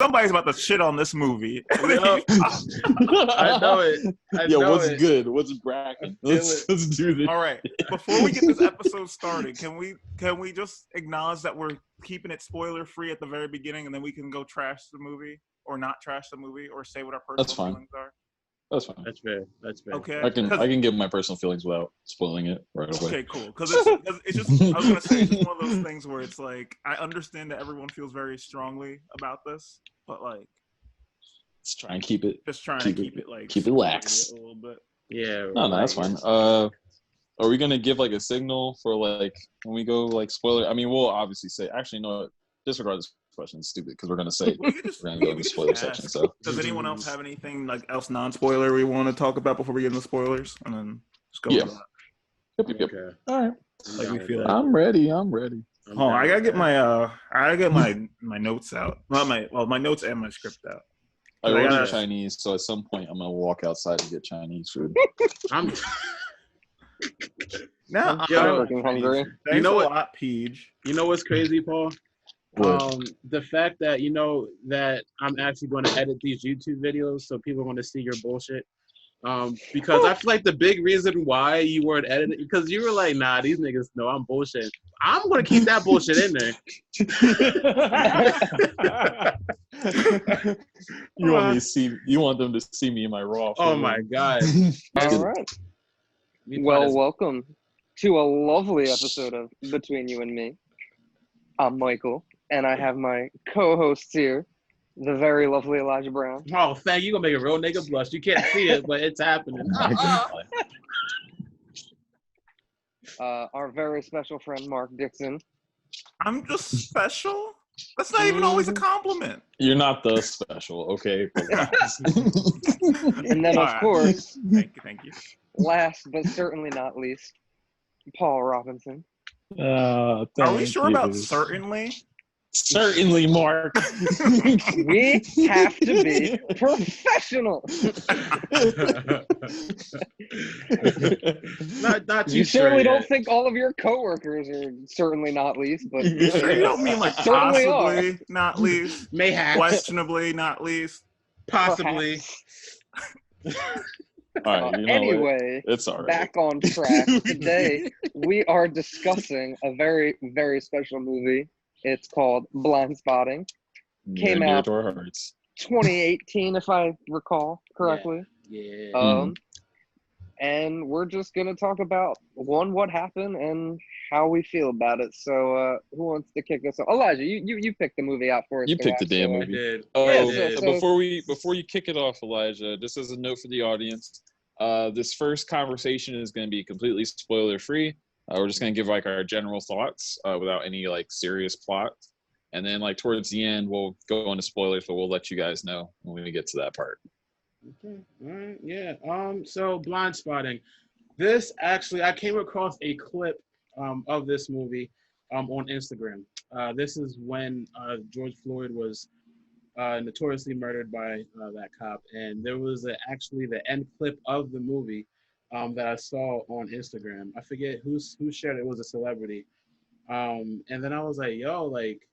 somebody's about to shit on this movie. Yep. I know it. What's good? What's bracket? Let's do this. All right. Before we get this episode started, can we just acknowledge that we're keeping it spoiler free at the very beginning, and then we can go trash the movie or not trash the movie or say what our personal feelings are? That's fine. That's fair. Okay. I can give my personal feelings without spoiling it right away. Okay, cool. Because it's just I was gonna say it's just one of those things where it's like I understand that everyone feels very strongly about this, but like let's try and keep it. Just trying to keep it like keep it lax a little bit. Yeah. No, that's fine. Are we gonna give like a signal for like when we go like spoiler? I mean, we'll obviously say. Actually, no. Disregard this question. It's stupid because we're gonna say we're gonna go in the spoiler section. So, does anyone else have anything like else non-spoiler we want to talk about before we get into spoilers, and then just go with that? Yep. Okay. All right. Like we feel. I'm ready. Oh, I gotta get my notes out. My notes and my script out. I ordered Chinese, so at some point I'm gonna walk outside and get Chinese food. I'm fucking hungry. You know what, Peach? You know what's crazy, Paul? The fact that that I'm actually going to edit these YouTube videos so people are going to see your bullshit. Because I feel like the big reason why you weren't editing, because you were like, nah, these niggas know I'm bullshit. I'm going to keep that bullshit in there. You want them to see me in my raw. Oh my God. All right. Well, welcome to a lovely episode of Between You and Me. I'm Michael, and I have my co-hosts here, the very lovely Elijah Brown. Oh, thank you. You're going to make a real nigga blush. You can't see it, but it's happening. Our very special friend, Marc Dixon. I'm just special? That's not even always a compliment. You're not the special, okay? And then, of course, thank you. Last but certainly not least, Paul Robinson. Are we sure about certainly? Certainly, Mark. We have to be professional. not you certainly don't think all of your coworkers are certainly not least, but you don't mean like possibly not least, mayhap, questionably not least, possibly. All right, anyway, it's all right. Back on track. Today we are discussing a very, very special movie. It's called Blindspotting. Came out 2018, if I recall correctly. Yeah. And we're just gonna talk about what happened and how we feel about it. So, who wants to kick us off? Elijah, you picked the movie out for us. You picked the damn movie. I did. Before you kick it off, Elijah, just as a note for the audience, this first conversation is going to be completely spoiler free. We're just going to give like our general thoughts without any like serious plot, and then like towards the end we'll go into spoilers, but we'll let you guys know when we get to that part. Okay. All right. Yeah. So Blindspotting. This actually, I came across a clip of this movie on Instagram. This is when George Floyd was notoriously murdered by that cop, and there was actually the end clip of the movie that I saw on Instagram. I forget who shared it. It was a celebrity. And then I was like, yo, like,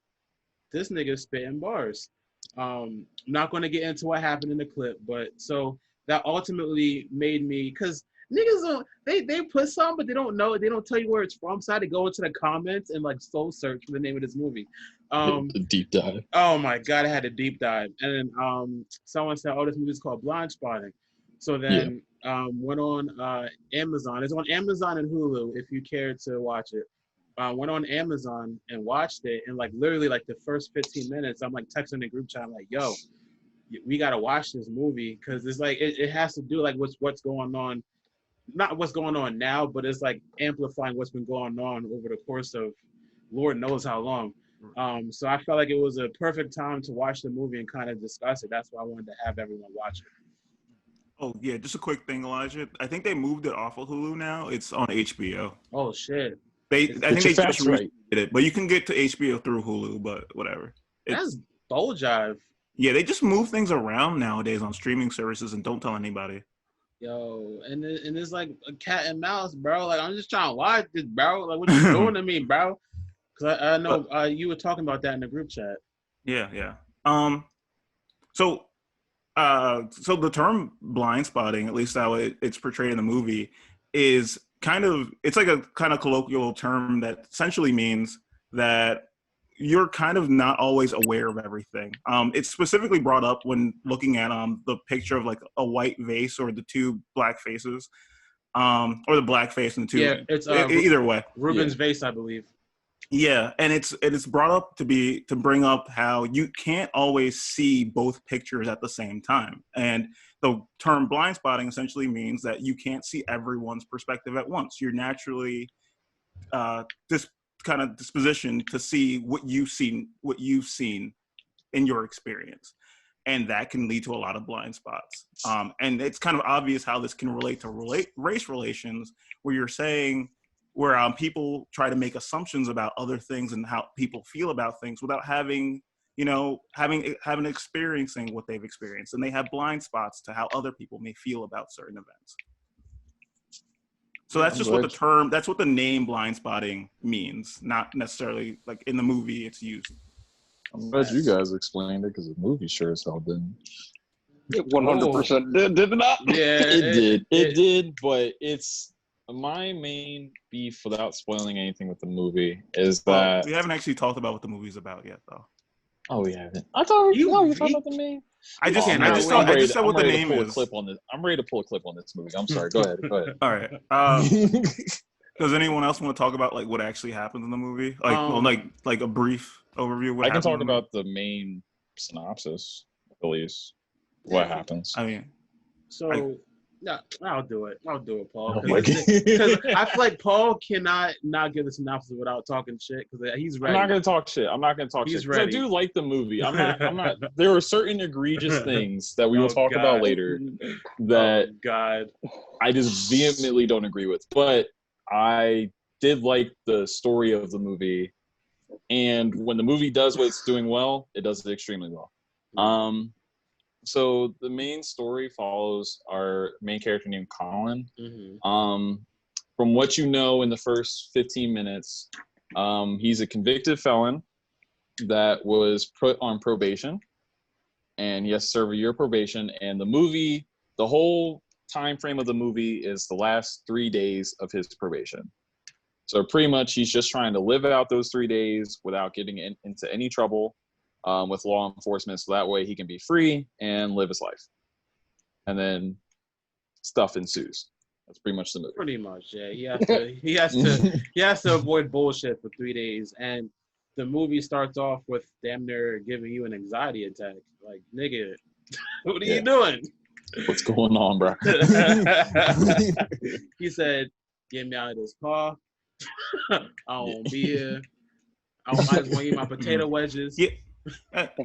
this nigga's spitting bars. I'm not going to get into what happened in the clip, but so that ultimately made me, because niggas don't, they put some, but they don't know, they don't tell you where it's from, so I had to go into the comments and like soul search for the name of this movie. The deep dive. Oh my God, I had a deep dive. And then someone said, oh, this movie is called Blindspotting. So then went on Amazon. It's on Amazon and Hulu if you care to watch it. Went on Amazon and watched it, and like literally like the first 15 minutes, I'm like texting the group chat. I'm like, yo, we gotta watch this movie because it's like it has to do like what's going on, not what's going on now, but it's like amplifying what's been going on over the course of Lord knows how long. So I felt like it was a perfect time to watch the movie and kind of discuss it. That's why I wanted to have everyone watch it. Oh yeah, just a quick thing, Elijah. I think they moved it off of Hulu now. It's on HBO. Oh shit. I think they just redid it, but you can get to HBO through Hulu, but whatever. That's bull jive. Yeah, they just move things around nowadays on streaming services and don't tell anybody. Yo, and it's like a cat and mouse, bro. Like, I'm just trying to watch this, bro. Like, what you doing to me, bro? Because I know you were talking about that in the group chat. Yeah. So, so the term blind spotting, at least how it's portrayed in the movie, is it's like a kind of colloquial term that essentially means that you're kind of not always aware of everything. It's specifically brought up when looking at the picture of like a white vase or the two black faces, or the black face and the two. Yeah, it's either way. Rubens vase, I believe. Yeah, and it's brought up to bring up how you can't always see both pictures at the same time, and the term blind spotting essentially means that you can't see everyone's perspective at once. You're naturally this kind of disposition to see what you've seen in your experience, and that can lead to a lot of blind spots. And it's kind of obvious how this can relate to race relations, where you're saying where people try to make assumptions about other things and how people feel about things without having experiencing what they've experienced, and they have blind spots to how other people may feel about certain events. So that's just that's what the name blind spotting means, not necessarily like in the movie it's used. I'm glad you guys explained it, because the movie sure as hell didn't. It 100% did it not? Yeah, it did, but it's my main beef, without spoiling anything with the movie, is that we haven't actually talked about what the movie's about yet, though. Oh, we haven't. I thought you were talking about the main. I just said what the name is. I'm ready to pull a clip on this movie. I'm sorry. Go ahead. All right. Does anyone else want to talk about like what actually happens in the movie? Like a brief overview of what happens? I can talk about the main synopsis, at least. What happens? I mean, no, I'll do it, Paul. Because I feel like Paul cannot not give the synopsis without talking shit, because he's ready. I'm not gonna talk shit. He's ready. I do like the movie. I'm not. There are certain egregious things that we will talk about later that I just vehemently don't agree with. But I did like the story of the movie, and when the movie does what it's doing well, it does it extremely well. So the main story follows our main character named Colin. Mm-hmm. From what you know in the first 15 minutes, he's a convicted felon that was put on probation, and he has to serve a year probation. And the whole time frame of the movie is the last 3 days of his probation. So pretty much he's just trying to live out those 3 days without getting into any trouble with law enforcement, so that way he can be free and live his life. And then stuff ensues. That's pretty much the movie. Pretty much, yeah. He has to avoid bullshit for 3 days, and the movie starts off with damn near giving you an anxiety attack. Like, nigga, what are you doing? What's going on, bro? He said, "Get me out of this car. I don't want to be here. I might as well eat my potato wedges." Yeah.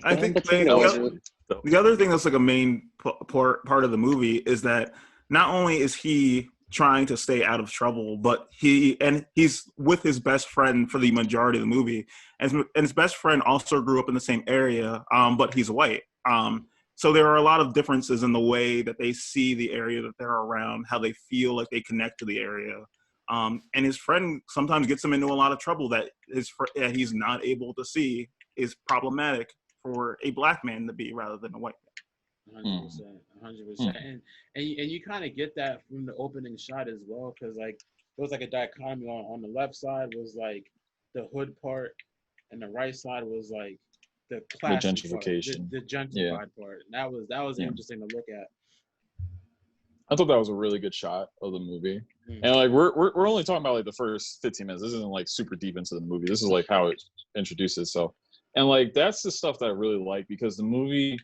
I think the other thing that's like a main part of the movie is that not only is he trying to stay out of trouble, but he's with his best friend for the majority of the movie, and his best friend also grew up in the same area, but he's white. So there are a lot of differences in the way that they see the area that they're around, how they feel like they connect to the area. And his friend sometimes gets him into a lot of trouble that he's not able to see is problematic for a black man to be rather than a white man. 100%. And you kind of get that from the opening shot as well, because like there was like a dichotomy on the left side was like the hood part, and the right side was like the gentrification, the gentrified part. And that was interesting to look at. I thought that was a really good shot of the movie. And like we're only talking about like the first 15 minutes. This isn't like super deep into the movie. This is like how it introduces itself. And like that's the stuff that I really like, because the movie,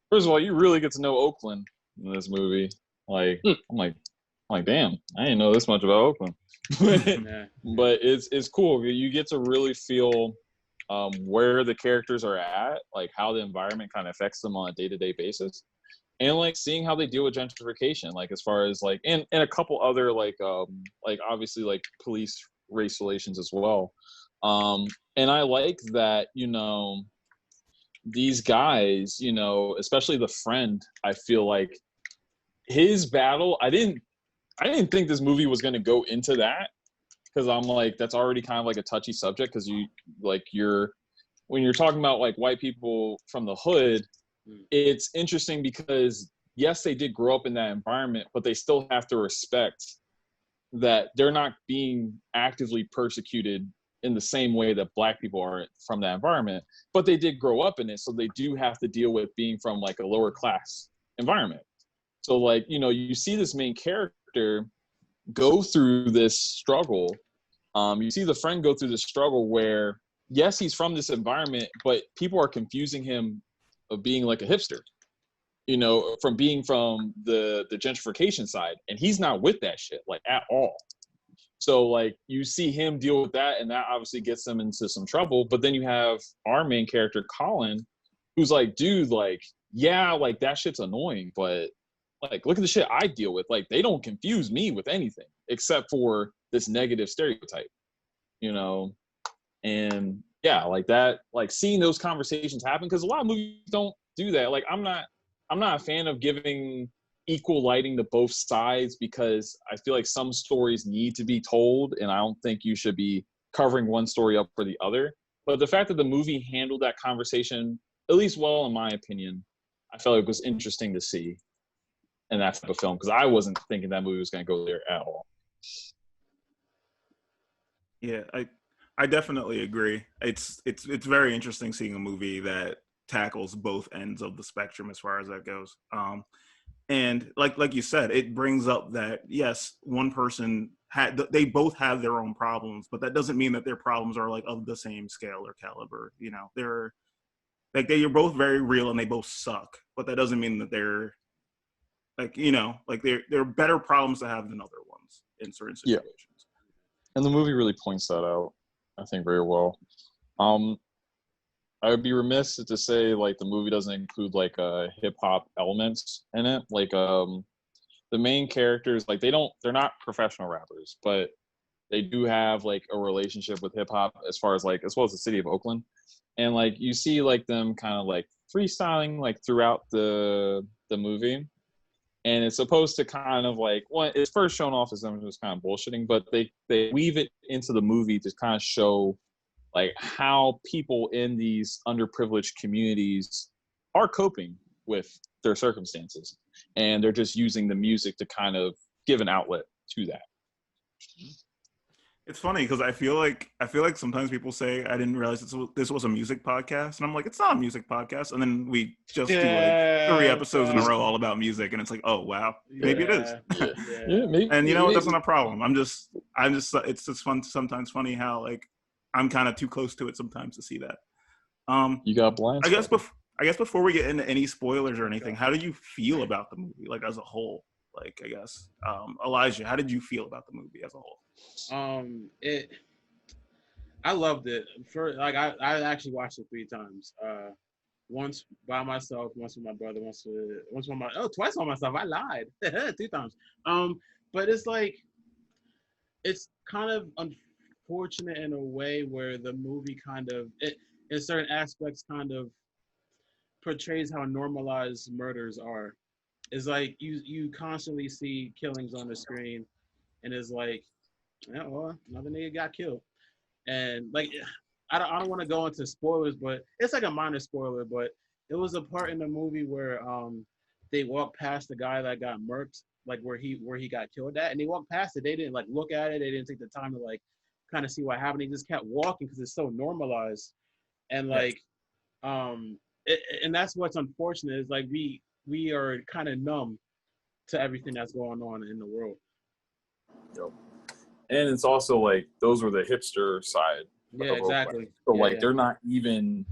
first of all, you really get to know Oakland in this movie. Like I'm like damn, I didn't know this much about Oakland. But it's cool. You get to really feel where the characters are at, like how the environment kind of affects them on a day-to-day basis. And like seeing how they deal with gentrification, like as far as like and a couple other like obviously like police race relations as well. And I like that, you know, these guys, you know, especially the friend, I feel like his battle, I didn't think this movie was going to go into that, because I'm like, that's already kind of like a touchy subject, because when you're talking about like white people from the hood, it's interesting because yes, they did grow up in that environment, but they still have to respect that they're not being actively persecuted in the same way that Black people are from that environment, but they did grow up in it. So they do have to deal with being from like a lower class environment. So like, you know, you see this main character go through this struggle. You see the friend go through this struggle where, yes, he's from this environment, but people are confusing him of being like a hipster, you know, from being from the gentrification side. And he's not with that shit, like, at all. So, like, you see him deal with that, and that obviously gets him into some trouble. But then you have our main character, Colin, who's like, dude, like, yeah, like, that shit's annoying, but, like, look at the shit I deal with. Like, they don't confuse me with anything except for this negative stereotype, you know? And, yeah, like, that, like, seeing those conversations happen, because a lot of movies don't do that. Like, I'm not a fan of giving equal lighting to both sides, because I feel like some stories need to be told, and I don't think you should be covering one story up for the other. But the fact that the movie handled that conversation at least well, in my opinion, I felt it was interesting to see in that type of film, because I wasn't thinking that movie was going to go there at all. Yeah, I definitely agree. It's very interesting seeing a movie that tackles both ends of the spectrum as far as that goes. And like you said, it brings up that, yes, one person they both have their own problems, but that doesn't mean that their problems are like of the same scale or caliber. You know, they're both very real and they both suck, but that doesn't mean that they're like, you know, like they're better problems to have than other ones in certain situations. Yeah. And the movie really points that out, I think, very well. I would be remiss to say, like, the movie doesn't include like hip hop elements in it. Like, the main characters, like, they're not professional rappers, but they do have like a relationship with hip hop as well as the city of Oakland. And like, you see like them kind of like freestyling like throughout the movie. And it's supposed to kind of like, well, it's first shown off as them just kind of bullshitting, but they weave it into the movie to kind of show like how people in these underprivileged communities are coping with their circumstances, and they're just using the music to kind of give an outlet to that. It's funny because I feel like sometimes people say, I didn't realize this was a music podcast, and I'm like, it's not a music podcast, and then we just do like 3 episodes in a row all about music, and it's like, oh wow, maybe it is. Yeah, maybe, and you know what, that's not a problem. I'm just it's just sometimes funny how like I'm kind of too close to it sometimes to see that. You got blind. I guess before we get into any spoilers or anything, how do you feel about the movie, like, as a whole? Like, I guess, Elijah, how did you feel about the movie as a whole? I loved it. I actually watched it 3 times. Once by myself, once with my brother, twice by myself. I lied. 2 times. But it's like, it's kind of unfortunate in a way where the movie kind of, in certain aspects, kind of portrays how normalized murders are. It's like you constantly see killings on the screen, and it's like, yeah, well, another nigga got killed. And like, I don't want to go into spoilers, but it's like a minor spoiler. But it was a part in the movie where they walked past the guy that got murked, like where he got killed at, and they walked past it. They didn't like look at it. They didn't take the time to like kind of see what happened. They just kept walking because it's so normalized, and like, and that's what's unfortunate is like we are kind of numb to everything that's going on in the world. Yep. And it's also like, those were the hipster side. Yeah, exactly. So like, they're not even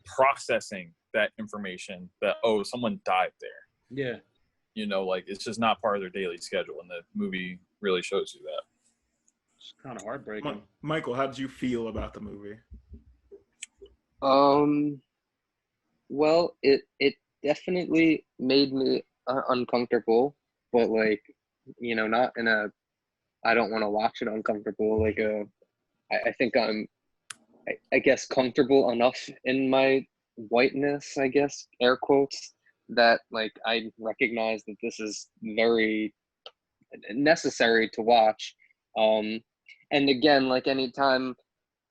processing that information that, oh, someone died there. Yeah. You know, like, it's just not part of their daily schedule, and the movie really shows you that. It's kind of heartbreaking. Michael, how did you feel about the movie? Well, it definitely made me uncomfortable, but like, you know, not in a I don't want to watch it uncomfortable. Like, I think I'm, I guess, comfortable enough in my whiteness, I guess, air quotes, that like I recognize that this is very necessary to watch. And again, like, anytime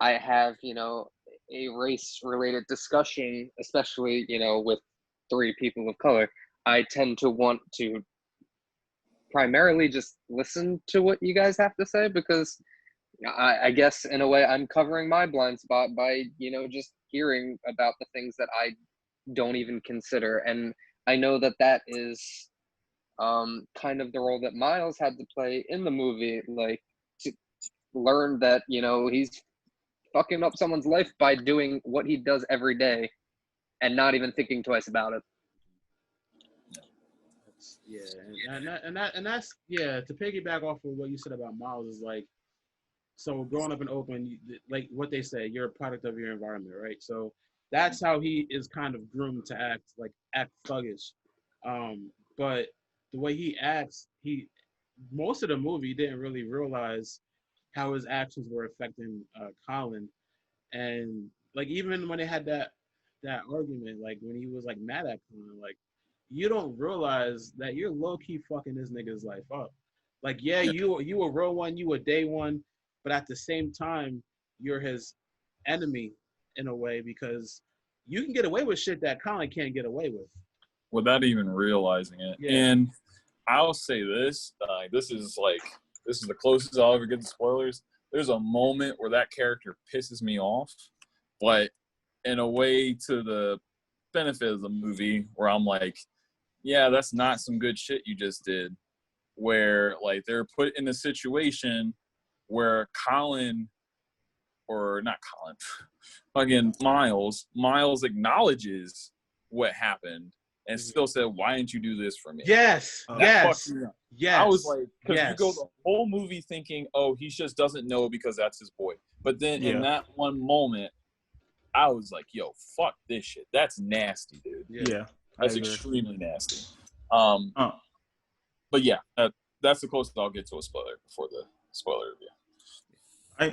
I have, you know, a race related discussion, especially, you know, with three people of color, I tend to want to primarily just listen to what you guys have to say, because I guess in a way I'm covering my blind spot by, just hearing about the things that I don't even consider. And I know that that is kind of the role that Miles had to play in the movie, like to learn that, he's fucking up someone's life by doing what he does every day and not even thinking twice about it. And that's to piggyback off of what you said about Miles is like, so growing up in Oakland, like what they say, you're a product of your environment, right? So that's how he is kind of groomed to act thuggish. But the way he acts, most of the movie didn't really realize how his actions were affecting Colin, and like even when they had that argument, like when he was like mad at Colin, like you don't realize that you're low key fucking this nigga's life up. Like you a real one, you a day one, but at the same time you're his enemy in a way, because you can get away with shit that Colin can't get away with without even realizing it. Yeah. And I'll say this, this is the closest I'll ever get to spoilers. There's a moment where that character pisses me off, but in a way to the benefit of the movie, where I'm like, yeah, that's not some good shit you just did. Where like they're put in a situation where Colin, or not Colin, again, Miles acknowledges what happened and still said, why didn't you do this for me? Yes. Yes. I was like, because you go the whole movie thinking, oh, he just doesn't know because that's his boy. But then in that one moment, I was like, yo, fuck this shit. That's nasty, dude. Yeah. That's extremely nasty. But yeah, that's the closest I'll get to a spoiler before the spoiler review.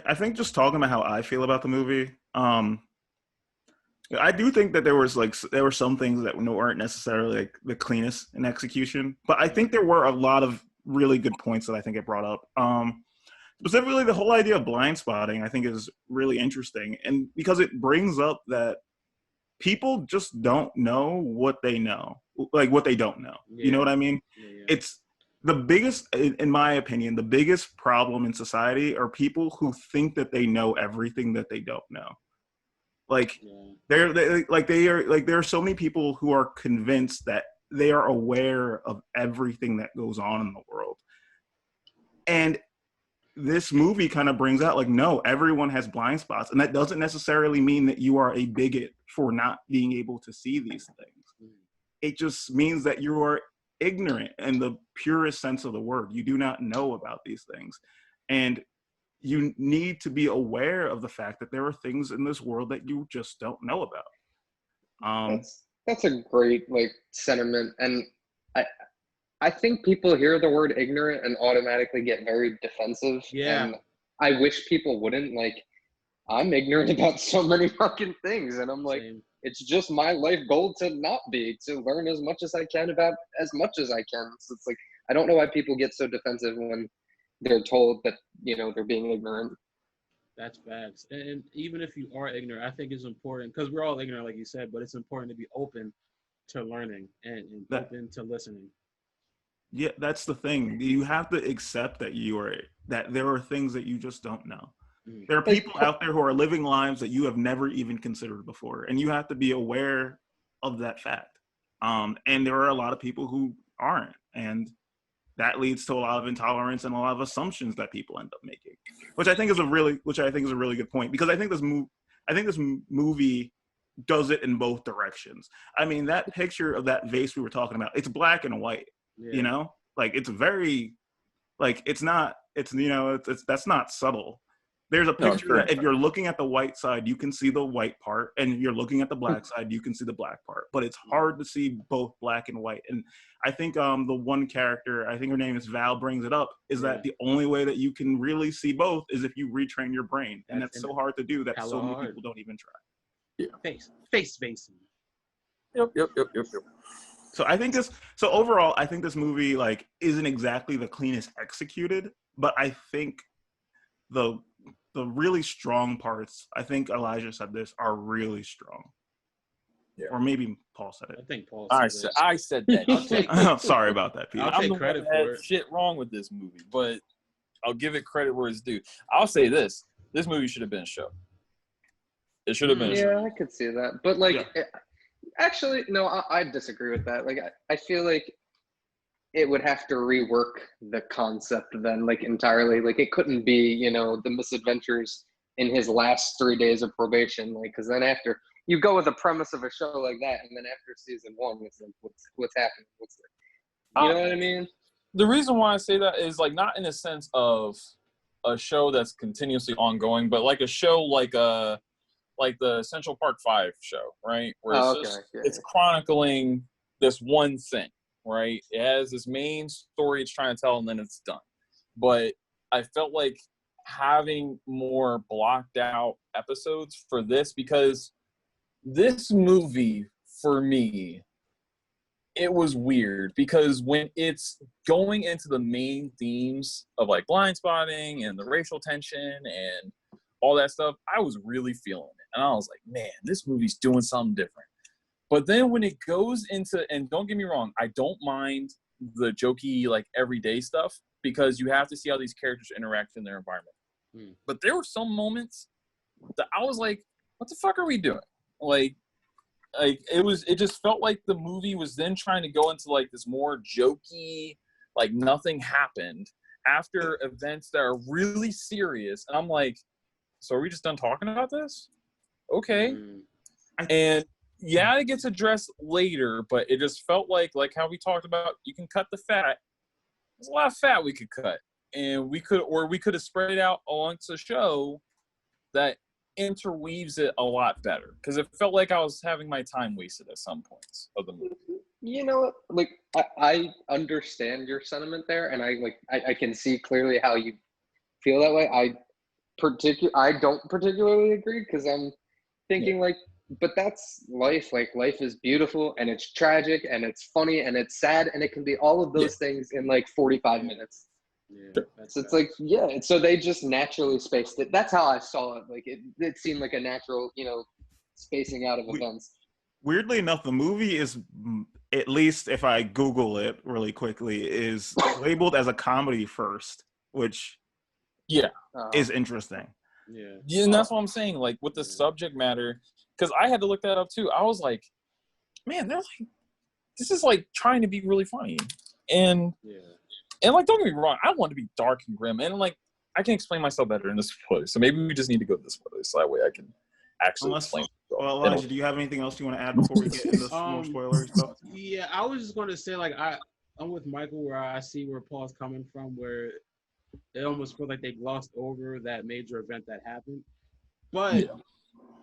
I think just talking about how I feel about the movie, I do think that there were some things that weren't necessarily like the cleanest in execution, but I think there were a lot of really good points that I think it brought up. Specifically, the whole idea of blind spotting, I think, is really interesting, and because it brings up that people just don't know what they know, like what they don't know. Yeah. You know what I mean? Yeah. It's the biggest, in my opinion, the biggest problem in society are people who think that they know everything that they don't know. Like there are so many people who are convinced that they are aware of everything that goes on in the world. And this movie kind of brings out like, no, everyone has blind spots. And that doesn't necessarily mean that you are a bigot for not being able to see these things. It just means that you are ignorant in the purest sense of the word. You do not know about these things. And you need to be aware of the fact that there are things in this world that you just don't know about. That's a great sentiment, and I think people hear the word ignorant and automatically get very defensive. Yeah. And I wish people wouldn't. I'm ignorant about so many fucking things, and I'm like, Same. It's just my life goal to not be, to learn as much as I can about as much as I can. So it's I don't know why people get so defensive when they're told that, they're being ignorant. That's facts. And even if you are ignorant, I think it's important, because we're all ignorant, like you said, but it's important to be open to learning and open to listening. Yeah, that's the thing. You have to accept that there are things that you just don't know. Mm-hmm. There are people out there who are living lives that you have never even considered before, and you have to be aware of that fact. And there are a lot of people who aren't, and that leads to a lot of intolerance and a lot of assumptions that people end up making, which I think is a really good point, because I think this movie does it in both directions. I mean, that picture of that vase we were talking about, it's black and white. Yeah. It's very, that's not subtle. There's a picture that if you're looking at the white side, you can see the white part, and if you're looking at the black side, you can see the black part. But it's hard to see both black and white. And I think the one character, I think her name is Val, brings it up, is that the only way that you can really see both is if you retrain your brain. And that's so hard to do that so many people don't even try. Yeah. Face. Yep. So overall, I think this movie isn't exactly the cleanest executed, but I think the really strong parts, I think Elijah said this, are really strong. Or maybe Paul said I it. think Paul I said said that. Sorry about that, Peter. I'll take I'm the credit one that for had it. shit wrong with this movie, but I'll give it credit where it's due. I'll say this: this movie should have been a show. It should have been a show. Yeah, I could see that. But actually, no, I disagree with that. Like, I feel like it would have to rework the concept then, like, entirely. Like, it couldn't be, the misadventures in his last 3 days of probation. Like, because then after you go with the premise of a show like that, and then after season 1, it's like, what's happening? You know what I mean? The reason why I say that is, like, not in a sense of a show that's continuously ongoing, but like a show like the Central Park 5 show, right? Where it's chronicling this one thing, right? It has this main story it's trying to tell, and then it's done. But I felt like having more blocked out episodes for this, because this movie, for me, it was weird, because when it's going into the main themes of like Blindspotting and the racial tension and all that stuff, I was really feeling it. And I was like, man, this movie's doing something different. But then when it goes into, and don't get me wrong, I don't mind the jokey, like, everyday stuff, because you have to see how these characters interact in their environment. But there were some moments that I was like, what the fuck are we doing? Like it just felt like the movie was then trying to go into like this more jokey, like nothing happened after events that are really serious. And I'm like, so are we just done talking about this? Okay. And yeah, it gets addressed later, but it just felt like how we talked about, you can cut the fat. There's a lot of fat we could cut. And we could have spread it out amongst a show that interweaves it a lot better, because it felt like I was having my time wasted at some points of the movie. You know, like, I understand your sentiment there, and I can see clearly how you feel that way. I don't particularly agree, because I'm thinking but that's life. Like, life is beautiful, and it's tragic, and it's funny, and it's sad, and it can be all of those things in like 45 minutes. Yeah, so it's like, so they just naturally spaced it. That's how I saw it. Like, it seemed like a natural, spacing out of events. Weirdly enough, the movie is, at least if I Google it really quickly, is labeled as a comedy first, which is interesting. Yeah, and that's what I'm saying. Like, with the subject matter, because I had to look that up too. I was like, man, they're like, this is like trying to be really funny, and like, don't get me wrong, I want to be dark and grim, and like, I can explain myself better in this spoilers. So maybe we just need to go to the spoilers, so that way I can actually explain. Well, Elijah, do you have anything else you want to add before we get into more spoiler stuff? Yeah, I was just going to say, like, I'm with Michael, where I see where Paul's coming from, where it almost feels like they glossed over that major event that happened. But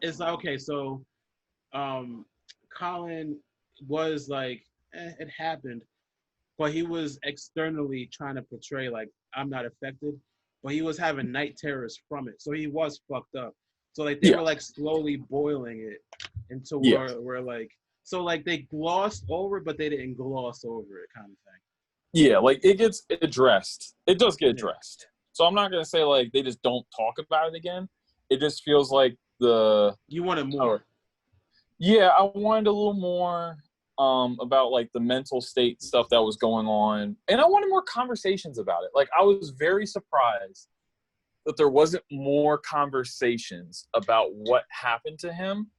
it's like, okay, so Colin was like, it happened, but he was externally trying to portray like, I'm not affected, but he was having night terrors from it, so he was fucked up. So like, they were like slowly boiling it into where we're like, so like, they glossed over, but they didn't gloss over it, kind of thing. Yeah, like, it gets addressed. It does get addressed. So I'm not gonna say like they just don't talk about it again. It just feels like you wanted more. Yeah, I wanted a little more about like the mental state stuff that was going on, and I wanted more conversations about it. Like, I was very surprised that there wasn't more conversations about what happened to him,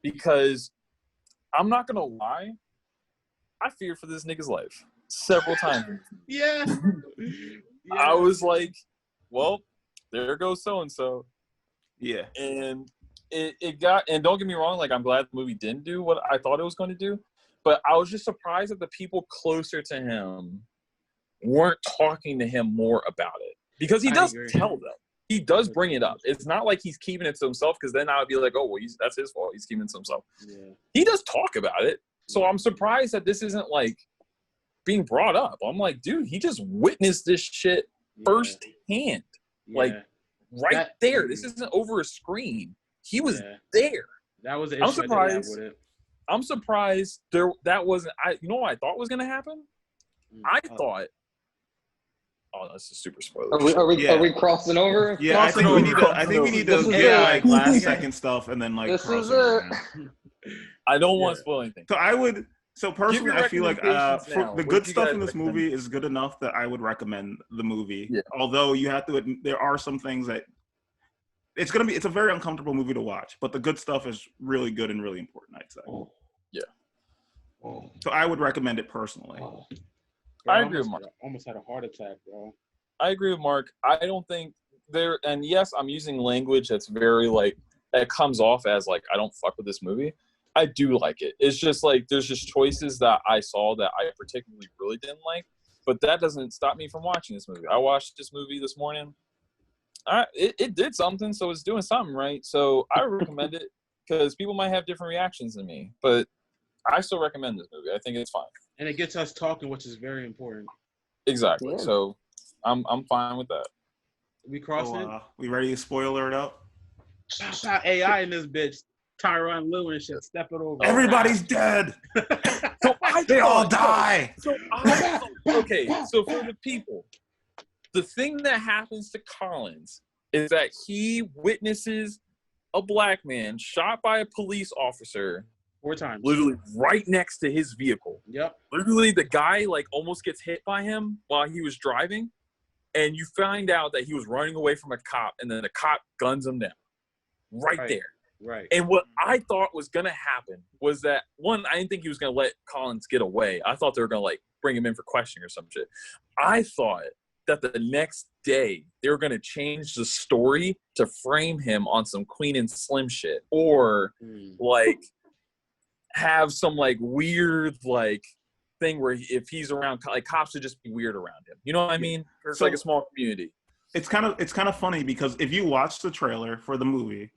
because I'm not gonna lie, I feared for this nigga's life several times. I was like, well, there goes so-and-so. Yeah. And it got, and don't get me wrong, like, I'm glad the movie didn't do what I thought it was going to do, but I was just surprised that the people closer to him weren't talking to him more about it, because he does tell them. He does bring it up. It's not like he's keeping it to himself, because then I would be like, oh, well, that's his fault. He's keeping it to himself. He does talk about it. So I'm surprised that this isn't like being brought up. I'm like, dude, he just witnessed this shit firsthand. Like, right there. This isn't over a screen. He was there. That was. I'm surprised. I'm surprised that wasn't. You know what I thought was gonna happen? I thought. Oh, that's a super spoiler. Are we crossing over? Yeah, I think we need to get like last second stuff, and then like. This is it. I don't want to spoil anything. So personally, I feel like the good stuff in this movie is good enough that I would recommend the movie. Yeah. Although you have to admit, there are some things that it's a very uncomfortable movie to watch, but the good stuff is really good and really important, I'd say. Yeah. So I would recommend it personally. Bro, I agree with Mark. Almost had a heart attack, bro. I agree with Mark. I don't think and yes, I'm using language that's very like, that comes off as like, I don't fuck with this movie. I do like it. It's just like, there's just choices that I saw that I particularly really didn't like, but that doesn't stop me from watching this movie. I watched this movie this morning. It did something, so it's doing something right. So I recommend it because people might have different reactions than me, but I still recommend this movie. I think it's fine. And it gets us talking, which is very important. Exactly. Yeah. So I'm fine with that. We crossing it? We ready to spoiler it up? AI in this bitch. Tyron Lue and shit. Step it over. Everybody's dead. So they all die. Okay, so for the people, the thing that happens to Collins is that he witnesses a black man shot by a police officer 4 times. Literally right next to his vehicle. Yep. Literally the guy like almost gets hit by him while he was driving. And you find out that he was running away from a cop, and then the cop guns him down. Right there. Right. And what I thought was going to happen was that, one, I didn't think he was going to let Collins get away. I thought they were going to, like, bring him in for questioning or some shit. I thought that the next day they were going to change the story to frame him on some Queen and Slim shit. Or, like, have some, like, weird, like, thing where if he's around, like, cops would just be weird around him. You know what I mean? It's like a small community. It's kind of funny because if you watch the trailer for the movie,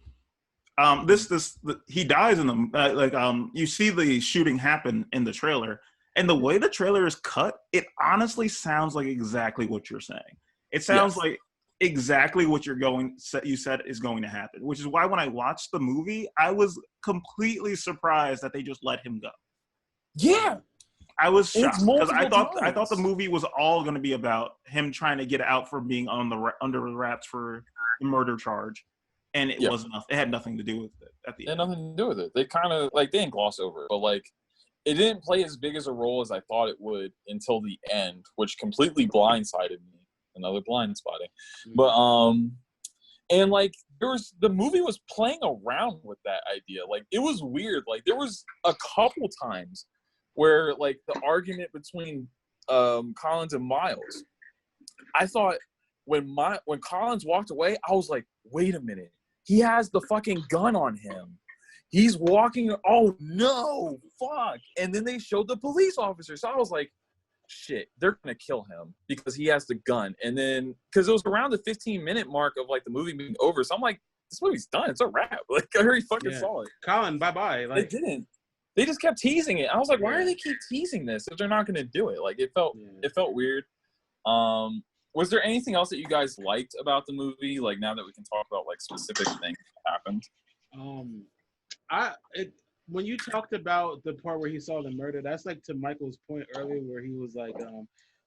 he dies in the you see the shooting happen in the trailer, and the way the trailer is cut, it honestly sounds like exactly what you're saying. It sounds like exactly what you said is going to happen, which is why when I watched the movie, I was completely surprised that they just let him go. Yeah. I was shocked because I thought the movie was all going to be about him trying to get out for being under the wraps for the murder charge, and it wasn't. It had nothing to do with it at the end. It had nothing to do with it. They kind of like they didn't gloss over it, but like it didn't play as big as a role as I thought it would until the end, which completely blindsided me. Another blind spotting, but and like the movie was playing around with that idea. Like it was weird. Like there was a couple times where like the argument between Collins and Miles, I thought when Collins walked away, I was like, wait a minute, he has the fucking gun on him. He's walking. Oh no, fuck! And then they showed the police officer, so I was like, shit, they're gonna kill him because he has the gun. And then because it was around the 15-minute mark of like the movie being over, so I'm like, this movie's done. It's a wrap. Like I already fucking saw it. Colin, bye. Like they didn't. They just kept teasing it. I was like, why do they keep teasing this if they're not going to do it? Like, it felt weird. Was there anything else that you guys liked about the movie? Like, now that we can talk about, like, specific things that happened. When you talked about the part where he saw the murder, that's, like, to Michael's point earlier where he was like,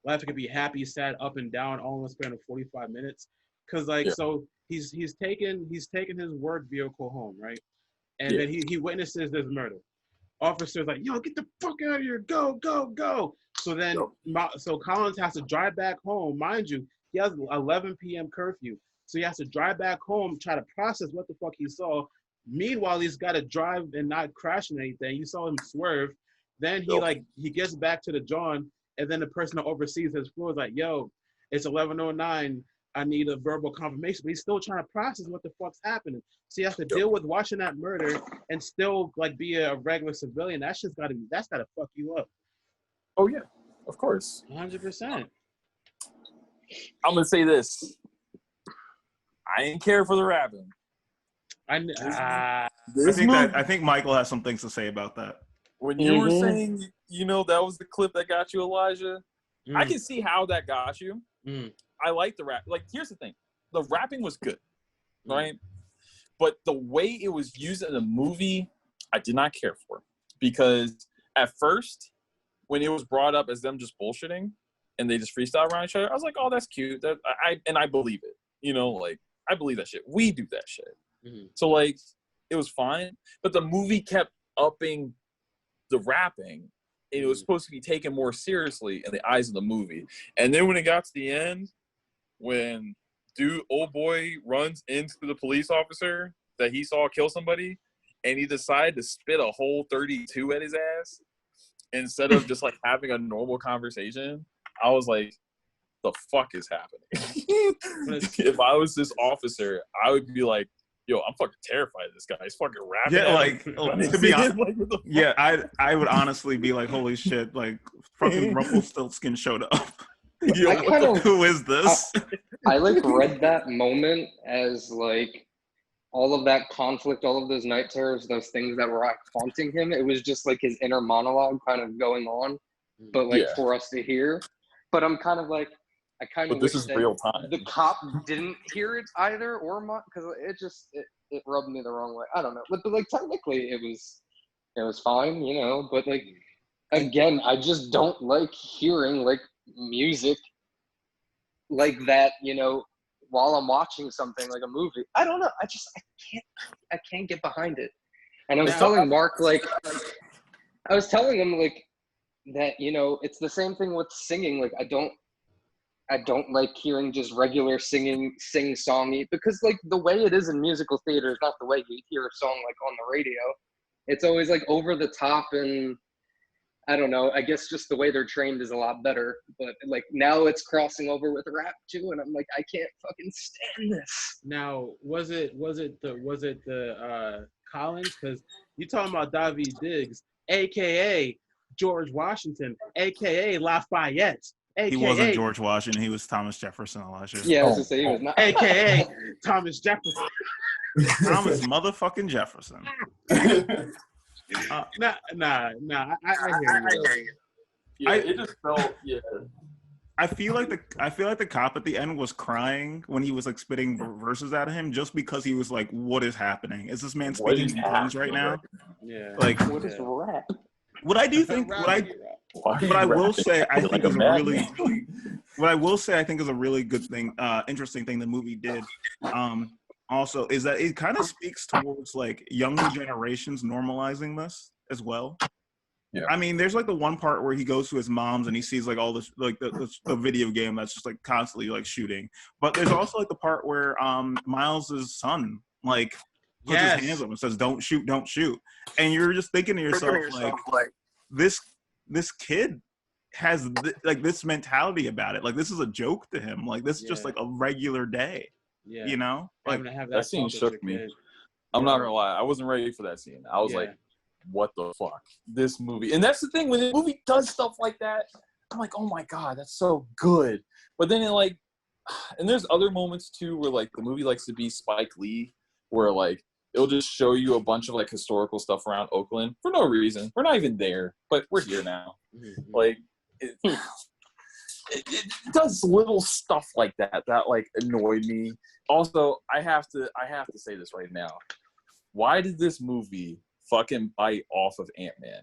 life could be happy, sad, up and down, all in a span of 45 minutes. Because, like, so he's taken his work vehicle home, right? And then he witnesses this murder. Officer's like, yo, get the fuck out of here. Go. So then, so Collins has to drive back home. Mind you, he has 11 p.m. curfew. So he has to drive back home, try to process what the fuck he saw. Meanwhile, he's got to drive and not crash and anything. You saw him swerve. Then he gets back to the John, and then the person that oversees his floor is like, yo, it's 11:09. I need a verbal confirmation, but he's still trying to process what the fuck's happening. So he has to deal with watching that murder and still like be a regular civilian. That's gotta fuck you up. Oh yeah, of course. 100%. I'm gonna say this. I ain't care for the rapping. I think Michael has some things to say about that. When you were saying, that was the clip that got you, Elijah, I can see how that got you. I like the rap. Like, here's the thing. The rapping was good, right? But the way it was used in the movie, I did not care for. Because at first, when it was brought up as them just bullshitting, and they just freestyle around each other, I was like, oh, that's cute. I believe it. Like, I believe that shit. We do that shit. So, like, it was fine. But the movie kept upping the rapping. And it was supposed to be taken more seriously in the eyes of the movie. And then when it got to the end, when old boy runs into the police officer that he saw kill somebody, and he decided to spit a whole 32 at his ass instead of just like having a normal conversation, I was like, the fuck is happening? If I was this officer, I would be like, yo, I'm fucking terrified of this guy. He's fucking rapping. Yeah, like, to be honest, yeah, I would honestly be like, holy shit, like, fucking Rumpelstiltskin showed up. Yo, who is this? I like read that moment as like all of that conflict, all of those night terrors, those things that were like haunting him. It was just like his inner monologue kind of going on, but like for us to hear. But I'm kind of like, I kind of wish this is real time. The cop didn't hear it either, or because it rubbed me the wrong way. I don't know, but like technically it was fine, you know. But like again, I just don't like hearing like music like that, you know, while I'm watching something like a movie. I don't know. I can't get behind it. And I was telling Mark, like, I was telling him like that, you know, it's the same thing with singing. Like I don't like hearing just regular sing-songy, because like the way it is in musical theater is not the way you hear a song like on the radio. It's always like over the top, and I don't know, I guess just the way they're trained is a lot better. But like now it's crossing over with rap too, and I'm like, I can't fucking stand this. Now, was it the Collins? Because you talking about Daveed Diggs, aka George Washington, aka Lafayette. AKA, he wasn't George Washington. He was Thomas Jefferson, Elijah. Yeah, I was to say he was not. AKA Thomas Jefferson. Thomas motherfucking Jefferson. Nah. I hear you. Yeah, it just felt. Yeah. I feel like the cop at the end was crying when he was like spitting verses at him, just because he was like, "What is happening? Is this man speaking in tongues right now?" Yeah. Like, what is rap? What I do think, what I will say, I think is a really good thing, interesting thing the movie did. Also, is that it kind of speaks towards like younger generations normalizing this as well. Yeah. I mean, there's like the one part where he goes to his mom's and he sees like all this, like the video game that's just like constantly like shooting. But there's also like the part where Miles's son like puts his hands up and says, "Don't shoot, don't shoot," and you're just thinking to yourself like this kid has like this mentality about it. Like this is a joke to him. Like this is just like a regular day. Yeah. You know, like that scene shook me. I'm not gonna lie, I wasn't ready for that scene. I was like, what the fuck? This movie. And that's the thing, when the movie does stuff like that, I'm like, oh my God, that's so good. But then it like, and there's other moments too where like the movie likes to be Spike Lee, where like it'll just show you a bunch of like historical stuff around Oakland for no reason. We're not even there, but we're here now. Mm-hmm. Like it does little stuff like that like annoyed me. Also, I have to say this right now. Why did this movie fucking bite off of Ant-Man?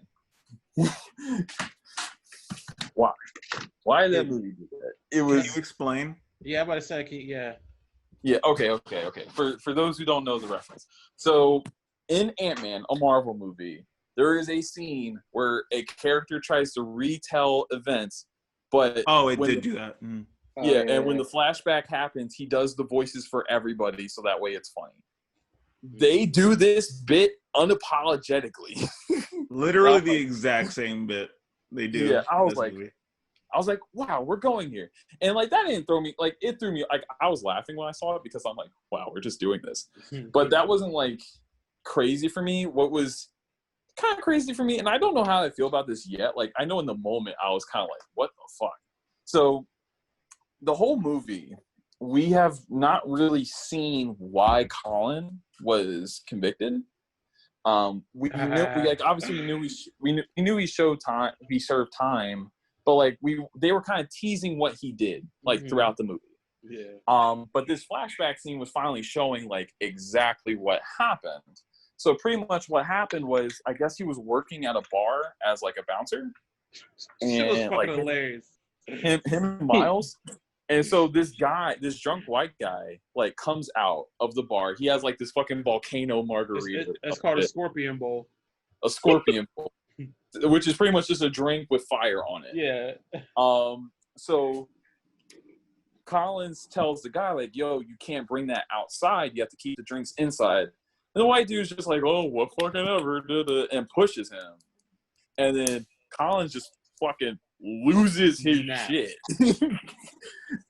Why did that movie do that? It was. Can you explain? Yeah, I'm about to say, yeah. Yeah, okay. For those who don't know the reference. So, in Ant-Man, a Marvel movie, there is a scene where a character tries to retell events, but... Oh, it did do that. Mm. Yeah, and when the flashback happens, he does the voices for everybody, so that way it's funny. They do this bit unapologetically. Literally the exact same bit they do. Yeah, I was like, wow, we're going here. And like that didn't throw me, like it threw me, like I was laughing when I saw it because I'm like, wow, we're just doing this. But that wasn't like crazy for me. What was kind of crazy for me, and I don't know how I feel about this yet. Like I know in the moment I was kind of like, what the fuck? So the whole movie, we have not really seen why Colin was convicted. We knew he served time, but like they were kind of teasing what he did like throughout the movie. Yeah. But this flashback scene was finally showing like exactly what happened. So pretty much what happened was, I guess he was working at a bar as like a bouncer. Shit was fucking hilarious. Him and Miles. And so this drunk white guy, like comes out of the bar. He has like this fucking volcano margarita. It's called a Scorpion Bowl. a scorpion bowl, which is pretty much just a drink with fire on it. Yeah. So Collins tells the guy, like, yo, you can't bring that outside. You have to keep the drinks inside. And the white dude's just like, oh, what fucking ever, and pushes him. And then Collins just fucking loses his shit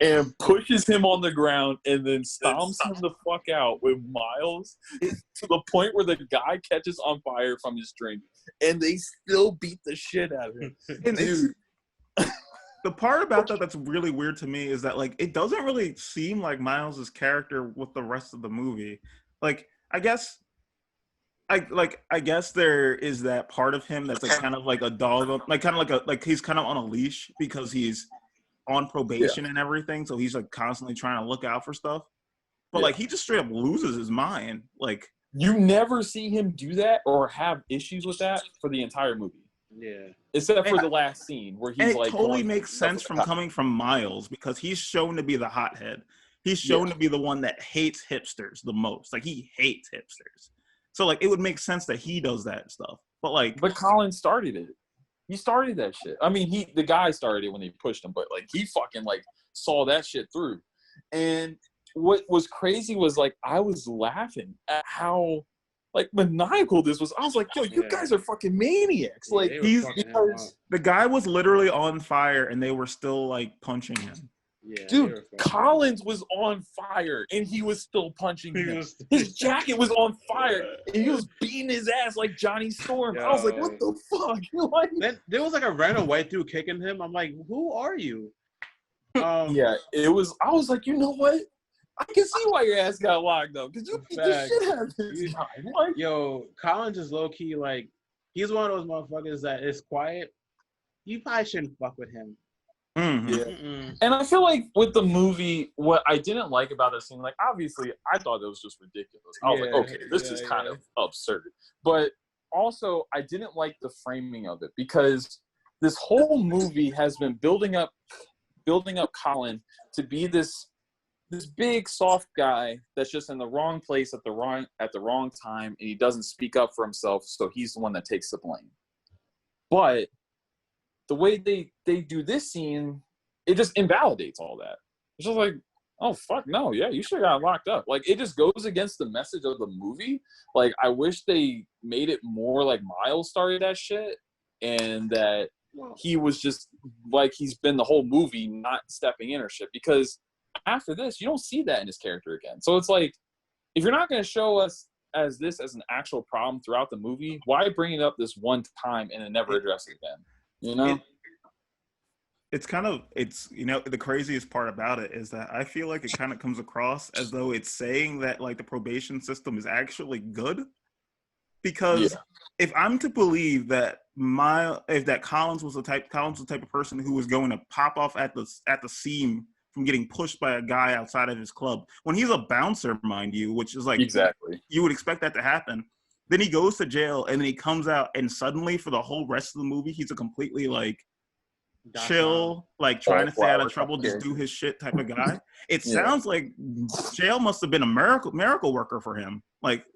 and pushes him on the ground and then stomps him the fuck out with Miles to the point where the guy catches on fire from his drink. And they still beat the shit out of him. Dude. The part about that that's really weird to me is that, like, it doesn't really seem like Miles's character with the rest of the movie. Like, I guess there is that part of him that's like kind of like a dog, like kind of like he's kind of on a leash because he's on probation and everything. So he's like constantly trying to look out for stuff. But like he just straight up loses his mind. Like, you never see him do that or have issues with that for the entire movie. Yeah. Except for the last scene where he's like. It totally makes sense from coming from Miles because he's shown to be the hothead. He's shown to be the one that hates hipsters the most. Like, he hates hipsters. So, like, it would make sense that he does that stuff. But Colin started it. He started that shit. I mean, the guy started it when he pushed him, but, like, he fucking, like, saw that shit through. And what was crazy was, like, I was laughing at how, like, maniacal this was. I was like, yo, you guys are fucking maniacs. Like, the guy was literally on fire and they were still, like, punching him. Yeah, dude, Collins was on fire and he was still punching him. His jacket was on fire and he was beating his ass like Johnny Storm. I was like, what the fuck? Like, there was like a random white dude kicking him. I'm like, who are you? Yeah, it was. I was like, you know what? I can see why your ass got locked up because you beat the shit out of this guy. Like, yo, Collins is low key like, he's one of those motherfuckers that is quiet. You probably shouldn't fuck with him. Mm-hmm. Yeah. And I feel like with the movie, what I didn't like about this scene, like, obviously I thought it was just ridiculous. I was like, okay, this is kind of absurd. But also I didn't like the framing of it because this whole movie has been building up Colin to be this big soft guy that's just in the wrong place at the wrong time, and he doesn't speak up for himself, so he's the one that takes the blame. But the way they do this scene, it just invalidates all that. It's just like, oh, fuck, no, yeah, you should have got locked up. Like, it just goes against the message of the movie. Like, I wish they made it more like Miles started that shit and that he was just, like, he's been the whole movie not stepping in or shit. Because after this, you don't see that in his character again. So it's like, if you're not going to show us as an actual problem throughout the movie, why bring it up this one time and then never address it again? You know, it's the craziest part about it is that I feel like it kind of comes across as though it's saying that, like, the probation system is actually good, because if I'm to believe that Collins was the type of person who was going to pop off at the seam from getting pushed by a guy outside of his club when he's a bouncer, mind you, which is like, exactly, you would expect that to happen. Then he goes to jail, and then he comes out, and suddenly, for the whole rest of the movie, he's a completely, like, chill, like, trying to stay out of trouble, just do his shit type of guy. It sounds like jail must have been a miracle worker for him. Like,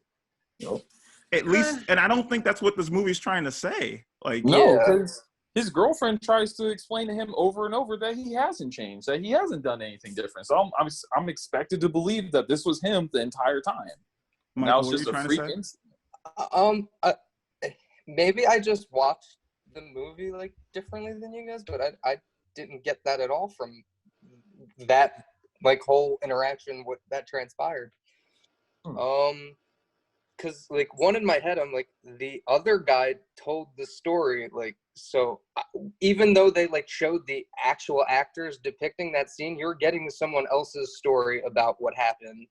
at least, and I don't think that's what this movie's trying to say. Like, no, because his girlfriend tries to explain to him over and over that he hasn't changed, that he hasn't done anything different. So I'm expected to believe that this was him the entire time. Now it's just a freak incident. Maybe I just watched the movie like differently than you guys, but I didn't get that at all from that, like, whole interaction with that transpired. Because, like, one in my head, I'm like, the other guy told the story, like, so even though they, like, showed the actual actors depicting that scene, you're getting someone else's story about what happened.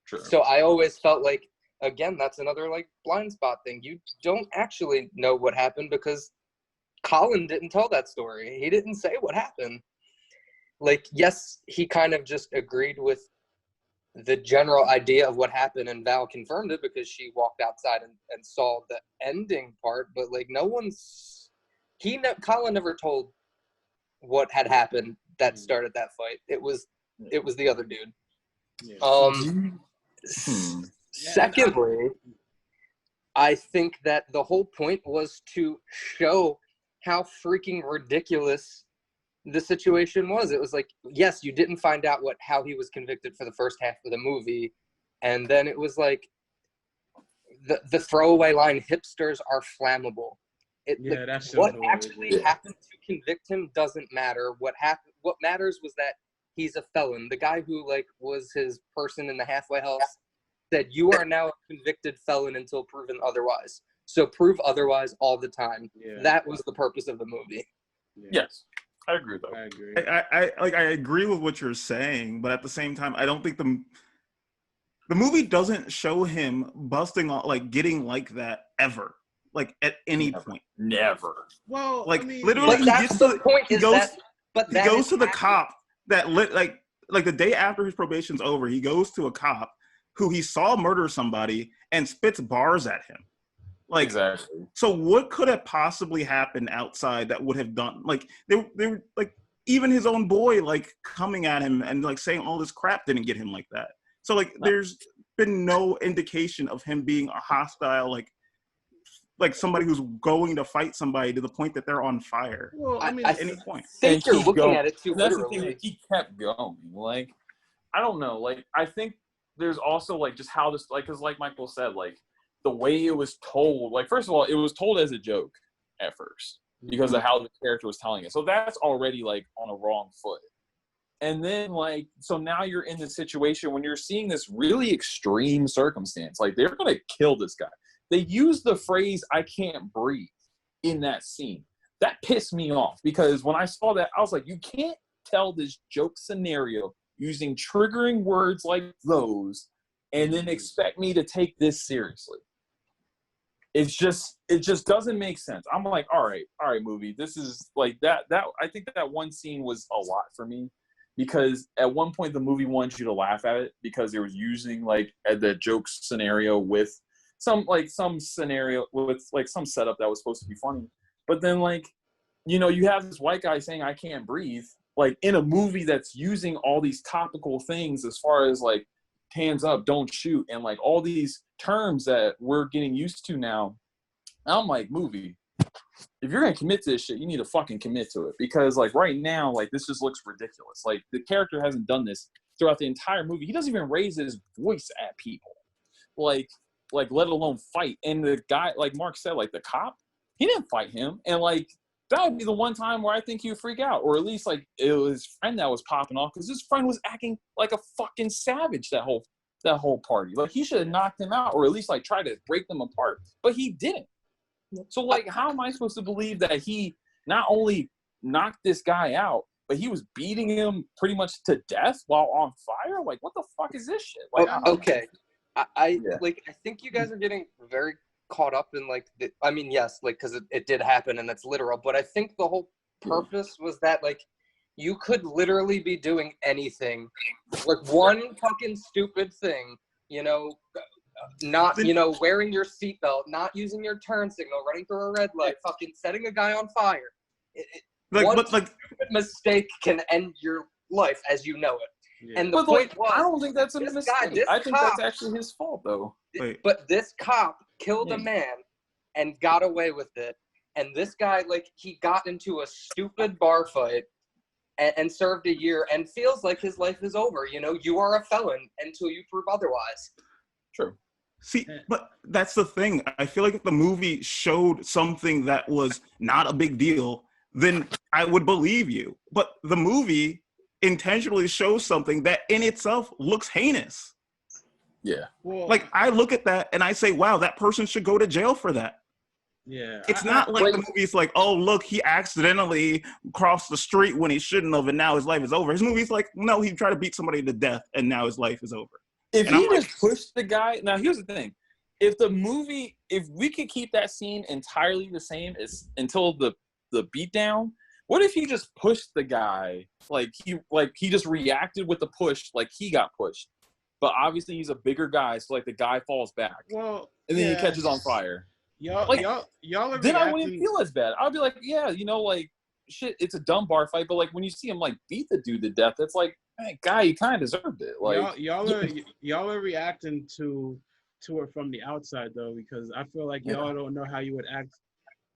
Sure. So I always felt like, again, that's another, like, blind spot thing. You don't actually know what happened because Colin didn't tell that story. He didn't say what happened. Like, yes, he kind of just agreed with the general idea of what happened, and Val confirmed it because she walked outside and saw the ending part, but, like, Colin never told what had happened that started that fight. It was the other dude. Secondly, I think that the whole point was to show how freaking ridiculous the situation was. It was like, yes, you didn't find out how he was convicted for the first half of the movie, and then it was like the throwaway line, hipsters are flammable. That's what actually happened to convict him doesn't matter. What matters was that he's a felon. The guy who was his person in the halfway house said, "You are now a convicted felon until proven otherwise. So prove otherwise all the time." Yeah. That was the purpose of the movie. Yeah. Yes, I agree though. I agree. I agree with what you're saying, but at the same time, I don't think the movie doesn't show him busting off, getting like that ever, at any point. Never. Well, literally, he gets to the point. He goes to the cop that the day after his probation's over. He goes to a cop who he saw murder somebody and spits bars at him. Exactly. So what could have possibly happened outside that would have done they were even his own boy coming at him and saying all this crap didn't get him like that. So there's been no indication of him being a hostile somebody who's going to fight somebody to the point that they're on fire. Well, at any point. I think you're looking at it too That's literally. the thing, he kept going. I don't know. I think there's also just how this because Michael said the way it was told. First of all, it was told as a joke at first because of how the character was telling it. So that's already on a wrong foot. And then so now you're in this situation when you're seeing this really extreme circumstance. They're gonna kill this guy. They use the phrase "I can't breathe" in that scene. That pissed me off because when I saw that, I was like, you can't tell this joke scenario using triggering words like those and then expect me to take this seriously. It just doesn't make sense. I'm like, all right, movie. This is that I think that one scene was a lot for me because at one point the movie wanted you to laugh at it because they were using the joke scenario with some scenario with some setup that was supposed to be funny. But then you have this white guy saying "I can't breathe" in a movie that's using all these topical things as far as hands up, don't shoot, and all these terms that we're getting used to now. I'm like, movie, if you're gonna commit to this shit, you need to fucking commit to it because right now, this just looks ridiculous. The character hasn't done this throughout the entire movie. He doesn't even raise his voice at people, let alone fight. And the guy, Mark said, the cop, he didn't fight him, and that would be the one time where I think he would freak out, or at least it was his friend that was popping off because his friend was acting like a fucking savage that whole party. He should have knocked him out, or at least try to break them apart, but he didn't. So how am I supposed to believe that he not only knocked this guy out, but he was beating him pretty much to death while on fire? What the fuck is this shit? Okay, I think you guys are getting very caught up in yes, because it did happen and that's literal, but I think the whole purpose was that you could literally be doing anything, one fucking stupid thing, not wearing your seatbelt, not using your turn signal, running through a red light, fucking setting a guy on fire. One stupid mistake can end your life as you know it. Yeah. And the point was, I don't think that's a mistake. I think that's actually his fault, though. But this cop killed a man and got away with it. And this guy, he got into a stupid bar fight and served a year and feels like his life is over. You are a felon until you prove otherwise. True. See, but that's the thing. I feel like if the movie showed something that was not a big deal, then I would believe you. But the movie intentionally shows something that in itself looks heinous. Yeah. Well, I look at that and I say, wow, that person should go to jail for that. Yeah. It's not the movie's oh, look, he accidentally crossed the street when he shouldn't have and now his life is over. His movie's no, he tried to beat somebody to death and now his life is over. If he just pushed the guy, now here's the thing. If we could keep that scene entirely the same until the beatdown, what if he just pushed the guy? He just reacted with the push, he got pushed. But obviously he's a bigger guy, so the guy falls back. Well, and then he catches on fire. Y'all are then I wouldn't feel as bad. I'd be like, yeah, shit, it's a dumb bar fight, but when you see him beat the dude to death, it's hey, guy, you kind of deserved it. Y'all are reacting to to it from the outside though, because I feel like y'all don't know how you would act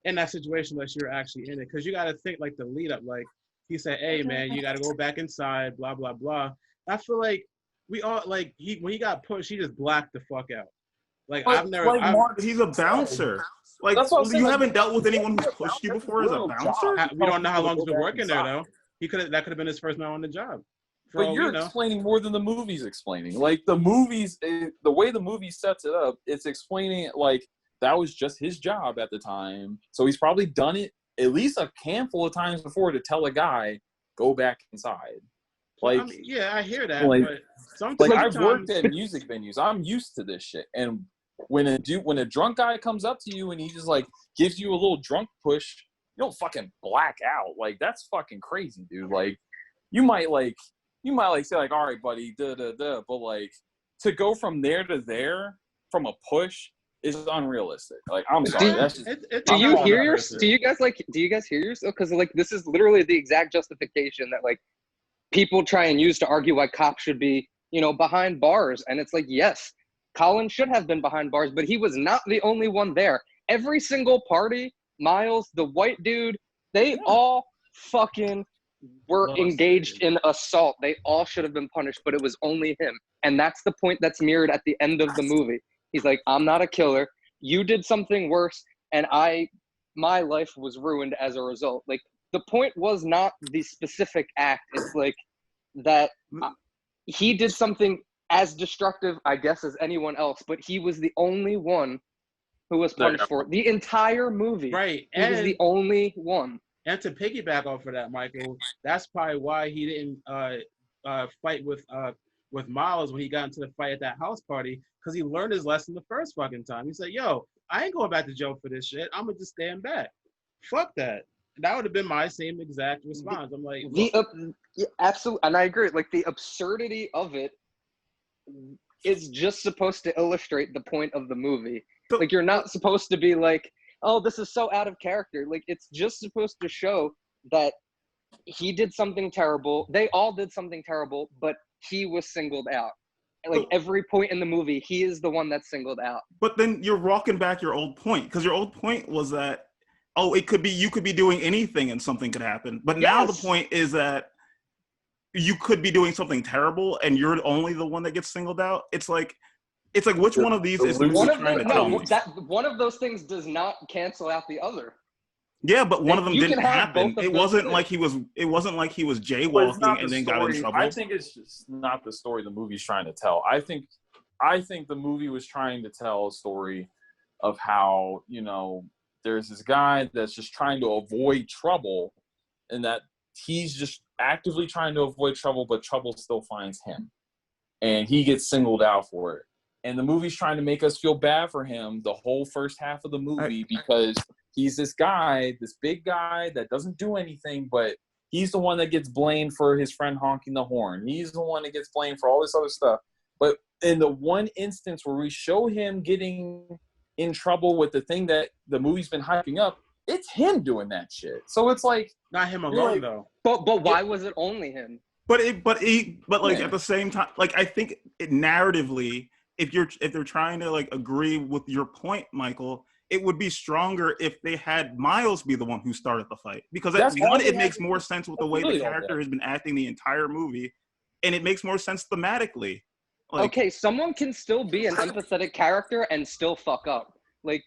in that situation unless you're actually in it. Because you got to think like the lead up. Like he said, "Hey man, you got to go back inside." Blah blah blah. I feel like we all like when he got pushed, he just blacked the fuck out. Like But, I've never. Mark, He's a bouncer. Like that's what I'm saying. you Like, haven't dealt with anyone who's pushed you before as a bouncer. We don't know how long he's been working there though. That could have been his first night on the job. But you're explaining more than the movie's explaining. Like the movies, the way the movie sets it up, it's explaining it like that was just his job at the time. So he's probably done it at least a handful of times before to tell a guy, go back inside. Like, I mean, yeah, I hear that. Like, but sometimes, I've worked at music venues. I'm used to this shit. And when a drunk guy comes up to you and he just like gives you a little drunk push, you don't fucking black out. Like that's fucking crazy, dude. Like you might say like, all right, buddy, but like to go from there to there from a push is unrealistic. Like I'm sorry, that's just. Do you guys hear yourself? Because like this is literally the exact justification that like people try and use to argue why cops should be, behind bars. And it's like, yes, Colin should have been behind bars, but he was not the only one there. Every single party, Miles, the white dude, they all fucking were engaged in assault. They all should have been punished, but it was only him. And that's the point that's mirrored at the end of the movie. He's like, I'm not a killer. You did something worse, and my life was ruined as a result. Like, the point was not the specific act. It's like that he did something as destructive, I guess, as anyone else, but he was the only one who was punished for it. The entire movie. Right. He was the only one. And to piggyback off of that, Michael, that's probably why he didn't fight with Miles when he got into the fight at that house party, because he learned his lesson the first fucking time. He said, yo, I ain't going back to jail for this shit. I'm going to just stand back. Fuck that. That would have been my same exact response. I'm like, absolutely, and I agree. Like the absurdity of it is just supposed to illustrate the point of the movie. Like you're not supposed to be like, oh, this is so out of character. Like it's just supposed to show that he did something terrible. They all did something terrible, but he was singled out. Like every point in the movie, he is the one that's singled out. But then you're walking back your old point, because your old point was that, oh, it could be you could be doing anything and something could happen. But now the point is that you could be doing something terrible and you're only the one that gets singled out. It's like which one of these is trying to tell me? One of those things does not cancel out the other. Yeah, but one of them didn't happen. It wasn't like he was jaywalking and then got in trouble. I think it's just not the story the movie's trying to tell. I think the movie was trying to tell a story of how, there's this guy that's just trying to avoid trouble, and that he's just actively trying to avoid trouble, but trouble still finds him. And he gets singled out for it. And the movie's trying to make us feel bad for him the whole first half of the movie, because he's this guy, this big guy that doesn't do anything, but he's the one that gets blamed for his friend honking the horn. He's the one that gets blamed for all this other stuff. But in the one instance where we show him getting in trouble with the thing that the movie's been hyping up, it's him doing that shit. So it's like not him alone though. But why was it only him? But at the same time, like I think narratively, if they're trying to like agree with your point, Michael, it would be stronger if they had Miles be the one who started the fight, because it makes more sense with the way the character has been acting the entire movie, and it makes more sense thematically. Like, okay, someone can still be an empathetic character and still fuck up. Like,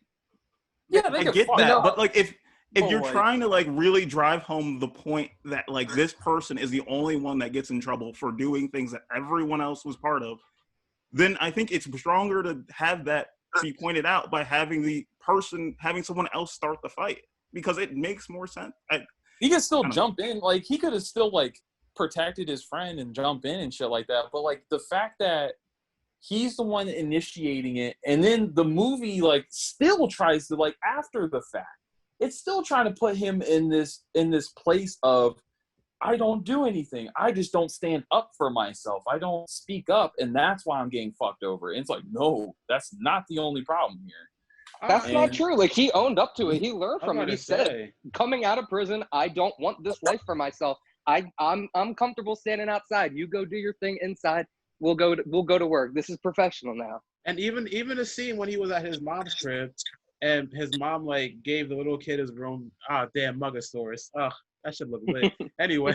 yeah, I get that, but like if you're trying to like really drive home the point that like this person is the only one that gets in trouble for doing things that everyone else was part of, then I think it's stronger to have that be pointed out by having someone else start the fight, because it makes more sense. He can still jump in. Like he could have still like protected his friend and jump in and shit like that. But like the fact that he's the one initiating it, and then the movie like still tries to like after the fact, it's still trying to put him in this place of, I don't do anything. I just don't stand up for myself. I don't speak up, and that's why I'm getting fucked over. And it's like, no, that's not the only problem here. That's not true. Like, he owned up to it. He learned from it. He said, coming out of prison, I don't want this life for myself. I'm comfortable standing outside. You go do your thing inside. We'll go to work. This is professional now. And even the scene when he was at his mom's crib, and his mom like gave the little kid his room. Ah, damn Mugasaurus. Ugh, that should look lit. Anyway,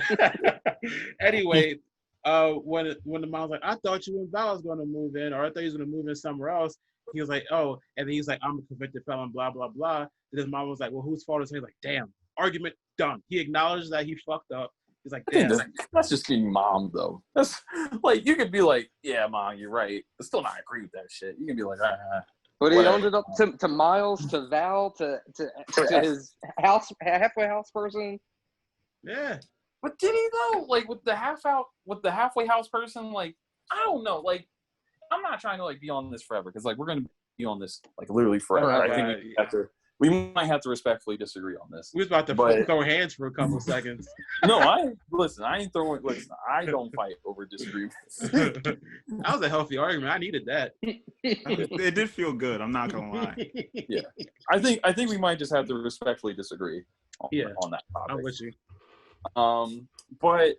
anyway, when the mom's like, I thought you and Val was gonna move in, or I thought he was gonna move in somewhere else. He was like, oh, and then he's like, I'm a convicted felon, blah blah blah. And his mom was like, well, whose fault is it? He's like, damn, argument done. He acknowledged that he fucked up. He's like, damn. That's just being mom, though. That's like, you could be like, yeah, mom, you're right, but still not agree with that shit. You can be like, But he owned it up to Miles, to Val, to his halfway house person. Yeah. But did he though? Like with the halfway house person, like I don't know. Like I'm not trying to like be on this forever because like we're gonna be on this like literally forever. I think we might have to respectfully distree on this. We was about to throw hands for a couple seconds. No, I ain't throwing. Listen, I don't fight over disagreements. That was a healthy argument. I needed that. It did feel good. I'm not gonna lie. Yeah, I think we might just have to respectfully disagree on that topic. I'm with you. But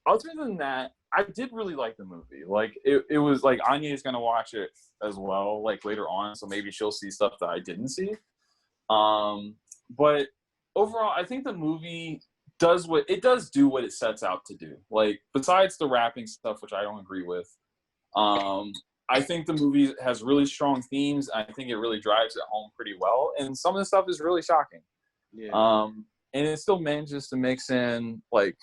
other than that, I did really like the movie. Like it was like Anya's gonna watch it as well, like later on, so maybe she'll see stuff that I didn't see. But overall, I think the movie does what it sets out to do. Like besides the rapping stuff, which I don't agree with, I think the movie has really strong themes. I think it really drives it home pretty well, and some of the stuff is really shocking. Yeah. And it still manages to mix in like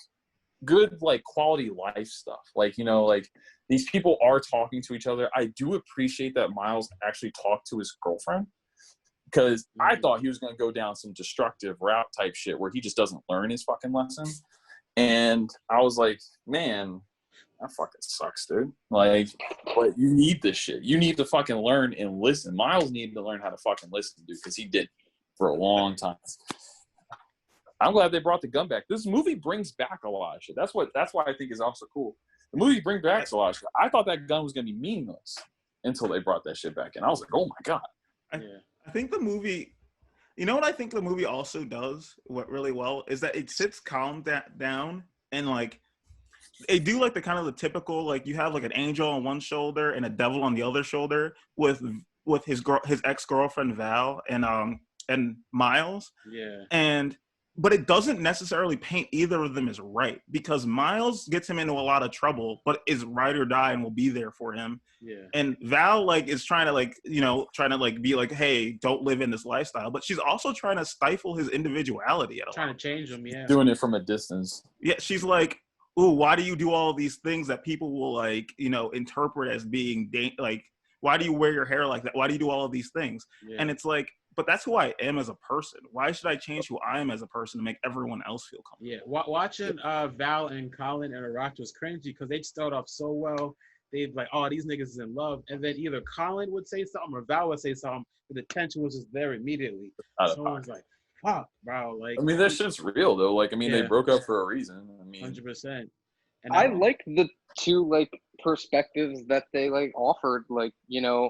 good like quality life stuff. Like, you know, like these people are talking to each other. I do appreciate that Miles actually talked to his girlfriend, because I thought he was going to go down some destructive route type shit where he just doesn't learn his fucking lesson. And I was like, man, that fucking sucks, dude. Like, but you need this shit. You need to fucking learn and listen. Miles needed to learn how to fucking listen, dude, because he did for a long time. I'm glad they brought the gun back. This movie brings back a lot of shit. That's why I think is also cool. The movie brings back a lot of shit. I thought that gun was going to be meaningless until they brought that shit back in. I was like, oh my God. I think the movie, you know what I think the movie also does really well is that it sits calm down, and like they do like the kind of the typical, like you have like an angel on one shoulder and a devil on the other shoulder with his ex-girlfriend Val and Miles. Yeah. But it doesn't necessarily paint either of them as right, because Miles gets him into a lot of trouble, but is ride or die and will be there for him. Yeah. And Val like is trying to like, you know, be like, hey, don't live in this lifestyle. But she's also trying to stifle his individuality at all. Trying to change him, yeah. Doing it from a distance. Yeah, she's like, ooh, why do you do all these things that people will like, you know, interpret as being like, why do you wear your hair like that? Why do you do all of these things? Yeah. And it's like, but that's who I am as a person. Why should I change who I am as a person to make everyone else feel comfortable? Yeah, watching Val and Colin interact was cringy because they start off so well. They'd like, oh, these niggas is in love. And then either Colin would say something or Val would say something, but the tension was just there immediately. Someone's like, fuck, bro. Like, I mean, that shit's real, though. Like, I mean, they broke up for a reason. I mean, 100%. And I like the two, like, perspectives that they, like, offered. Like, you know,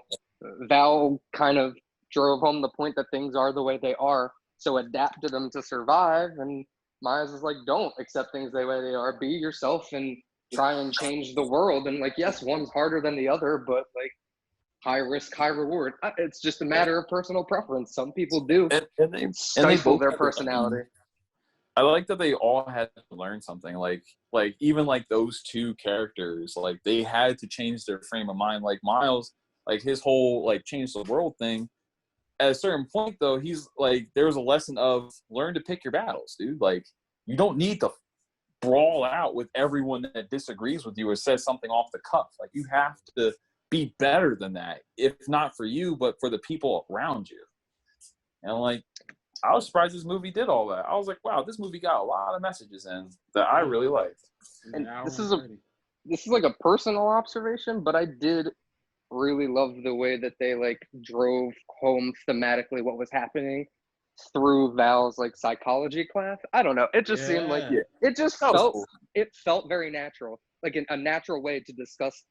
Val kind of drove home the point that things are the way they are, so adapt to them to survive. And Miles is like, don't accept things the way they are. Be yourself and try and change the world. And like, yes, one's harder than the other, but like high risk, high reward. It's just a matter of personal preference. Some people do and they stifle their personality. I like that they all had to learn something. Like even like those two characters, like they had to change their frame of mind. Like Miles, like his whole like change the world thing. At a certain point, though, he's like, there was a lesson of learn to pick your battles, dude. Like, you don't need to brawl out with everyone that disagrees with you or says something off the cuff. Like, you have to be better than that, if not for you, but for the people around you. And like, I was surprised this movie did all that. I was like, wow, this movie got a lot of messages in that I really liked. And this is like a personal observation, but I did really love the way that they like drove home thematically what was happening through Val's like psychology class. I don't know. It just seemed like it just felt very natural, like a natural way to discuss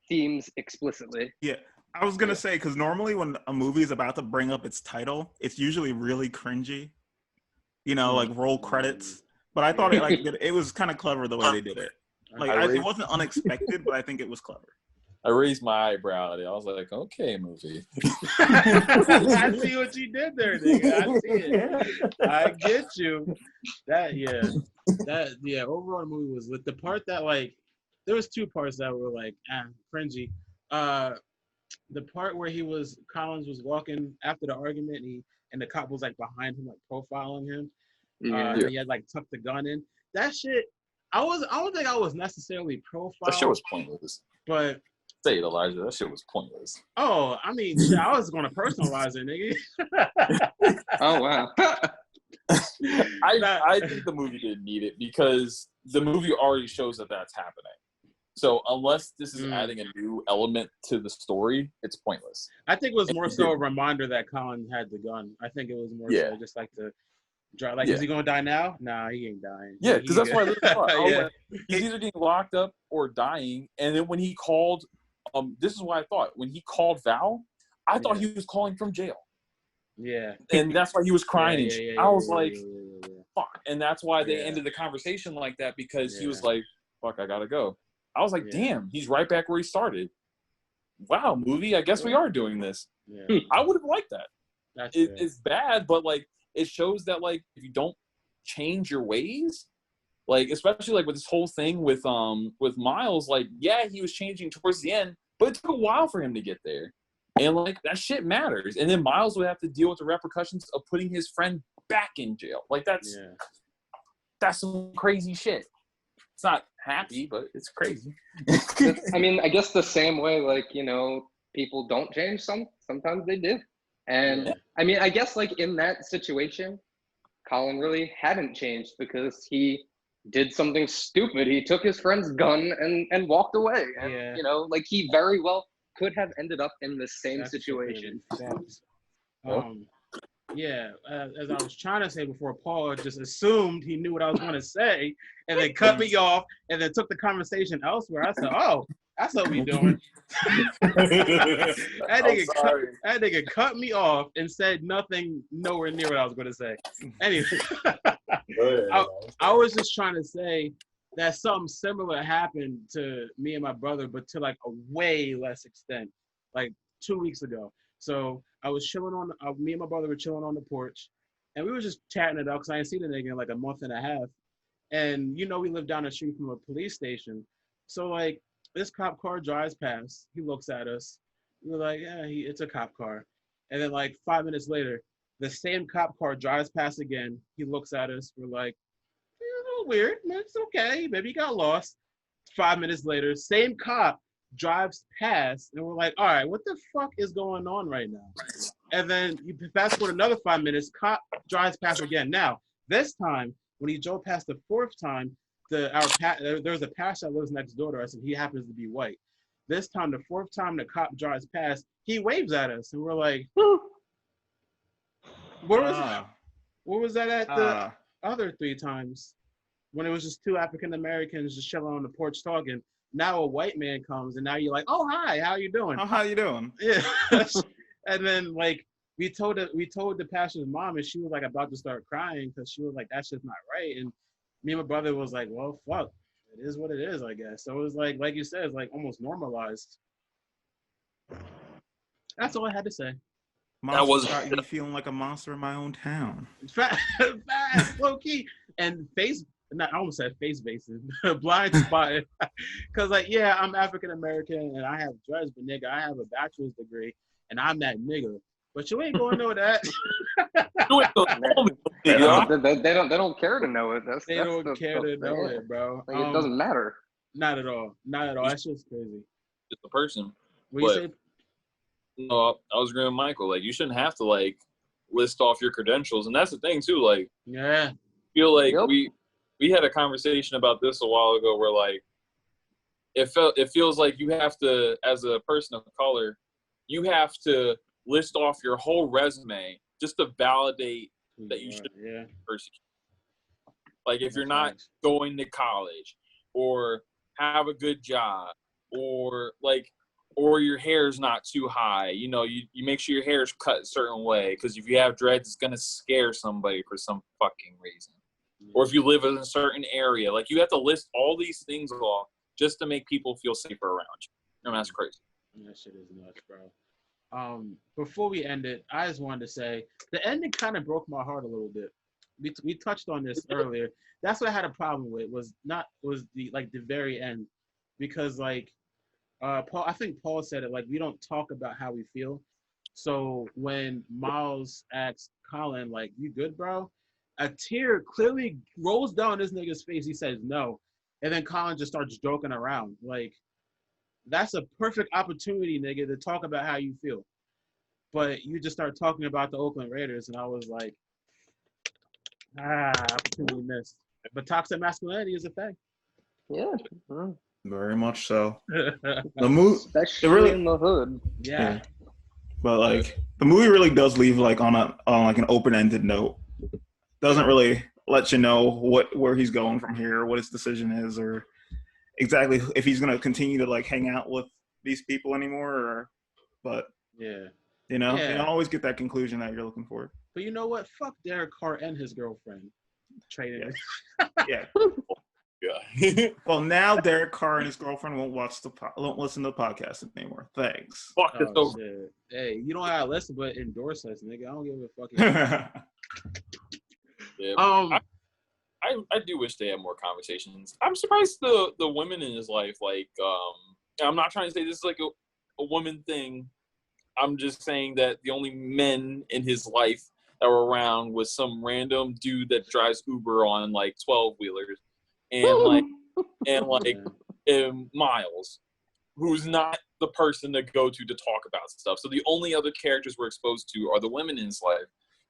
themes explicitly. Yeah, I was gonna say, because normally when a movie is about to bring up its title, it's usually really cringy, you know, like roll credits. But I thought it was kind of clever the way they did it. Like it wasn't unexpected, but I think it was clever. I raised my eyebrow at it. I was like, okay, movie. I see what you did there, nigga. I see it. I get you. Overall, the movie was lit. The part that, like, there was two parts that were, like, cringy. The part where Collins was walking after the argument, and the cop was, like, behind him, like, profiling him. And he had, like, tucked the gun in. That shit, I don't think I was necessarily profiled. That shit was pointless. But say it, Elijah. That shit was pointless. Oh, I mean, shit, I was gonna personalize it, nigga. Oh wow. I think the movie didn't need it because the movie already shows that that's happening. So unless this is adding a new element to the story, it's pointless. I think it was more so a reminder that Colin had the gun. I think it was more so just like to drive. Like, is he gonna die now? Nah, he ain't dying. Yeah, because that's why like, he's either getting locked up or dying. And then when he called, this is what I thought. When he called Val, I thought he was calling from jail. Yeah. And that's why he was crying and shit. I was like, fuck. And that's why they ended the conversation like that, because he was like, fuck, I gotta go. I was like, damn, he's right back where he started. Wow, movie, I guess we are doing this. Yeah. I would have liked that. It's bad, but like it shows that like if you don't change your ways, like especially like with this whole thing with Miles, like he was changing towards the end, but it took a while for him to get there. And like that shit matters. And then Miles would have to deal with the repercussions of putting his friend back in jail. Like that's some crazy shit. It's not happy, but it's crazy. I mean, I guess the same way, like, you know, people don't change. Sometimes they do. And I mean, I guess like in that situation, Colin really hadn't changed because he did something stupid. He took his friend's gun and walked away. And, you know, like he very well could have ended up in the same situation. As I was trying to say before, Paul just assumed he knew what I was going to say and then cut me off and then took the conversation elsewhere. I said, oh, that's what we doing. that nigga cut me off and said nothing nowhere near what I was going to say. Anyway, I was just trying to say that something similar happened to me and my brother, but to like a way less extent, like 2 weeks ago. So I was chilling me and my brother were chilling on the porch, and we were just chatting it up because I ain't seen the nigga in like a month and a half. And you know, we live down the street from a police station. So like this cop car drives past, he looks at us. We're like, it's a cop car. And then like 5 minutes later, the same cop car drives past again. He looks at us. We're like, a little weird. It's okay. Maybe he got lost. 5 minutes later, same cop drives past, and we're like, all right, what the fuck is going on right now? And then you fast forward another 5 minutes, cop drives past again. Now, this time, when he drove past the fourth time, there's a pastor that lives next door to us, and he happens to be white. This time, the fourth time the cop drives past, he waves at us, and we're like, where was that at the other 3 times? When it was just 2 African Americans just chilling on the porch talking. Now a white man comes, and now you're like, oh, hi, how you doing? Oh, how you doing? Yeah. And then like we told the pastor's mom, and she was like about to start crying because she was like, that's just not right. And me and my brother was like, well, fuck, it is what it is, I guess. So it was like you said, it's like almost normalized. That's all I had to say. Monster got me feeling like a monster in my own town. Fast, low key, and I almost said face basin, Blindspotting. Because, like, I'm African American and I have dreads, but nigga, I have a bachelor's degree and I'm that nigga. But you ain't gonna know that. They don't care to know it. They don't care to know it, bro. Like, it doesn't matter. Not at all. Not at all. That's just crazy. Just a person. What you say? No, I was agreeing with Michael. Like, you shouldn't have to like list off your credentials, and that's the thing too. Like, I feel like we had a conversation about this a while ago where like it feels like you have to, as a person of color, you have to list off your whole resume just to validate that you should be persecuted. Like if you're not going to college or have a good job or your hair's not too high, you know, you make sure your hair's cut a certain way because if you have dreads, it's going to scare somebody for some fucking reason. Or if you live in a certain area, like you have to list all these things off just to make people feel safer around you. No, that's crazy. That shit is nuts, bro. Before we end it, I just wanted to say the ending kind of broke my heart a little bit. We touched on this earlier. That's what I had a problem with. Was the very end, because like Paul, I think Paul said it, like, we don't talk about how we feel. So when Miles asks Colin, like, you good, bro? A tear clearly rolls down this nigga's face. He says no. And then Colin just starts joking around. Like, that's a perfect opportunity, nigga, to talk about how you feel. But you just start talking about the Oakland Raiders, and I was like, opportunity missed. But toxic masculinity is a thing. Yeah. Very much so. The movie, especially really, in the hood. Yeah. But like the movie really does leave like on like an open-ended note. Doesn't really let you know where he's going from here, what his decision is, or exactly if he's gonna continue to like hang out with these people anymore. But yeah, you don't always get that conclusion that you're looking for. But you know what? Fuck Derek Carr and his girlfriend. Traded. Yeah. Yeah. Well, now Derek Carr and his girlfriend won't listen to the podcast anymore. Thanks. Fuck this over. Shit. Hey, you don't have to listen, but endorse us, nigga. I don't give a fuck. Yeah. I do wish they had more conversations. I'm surprised the women in his life, like, I'm not trying to say this is like a woman thing. I'm just saying that the only men in his life that were around was some random dude that drives Uber on like 12-wheelers, and Miles, who's not the person to go to talk about stuff. So the only other characters we're exposed to are the women in his life.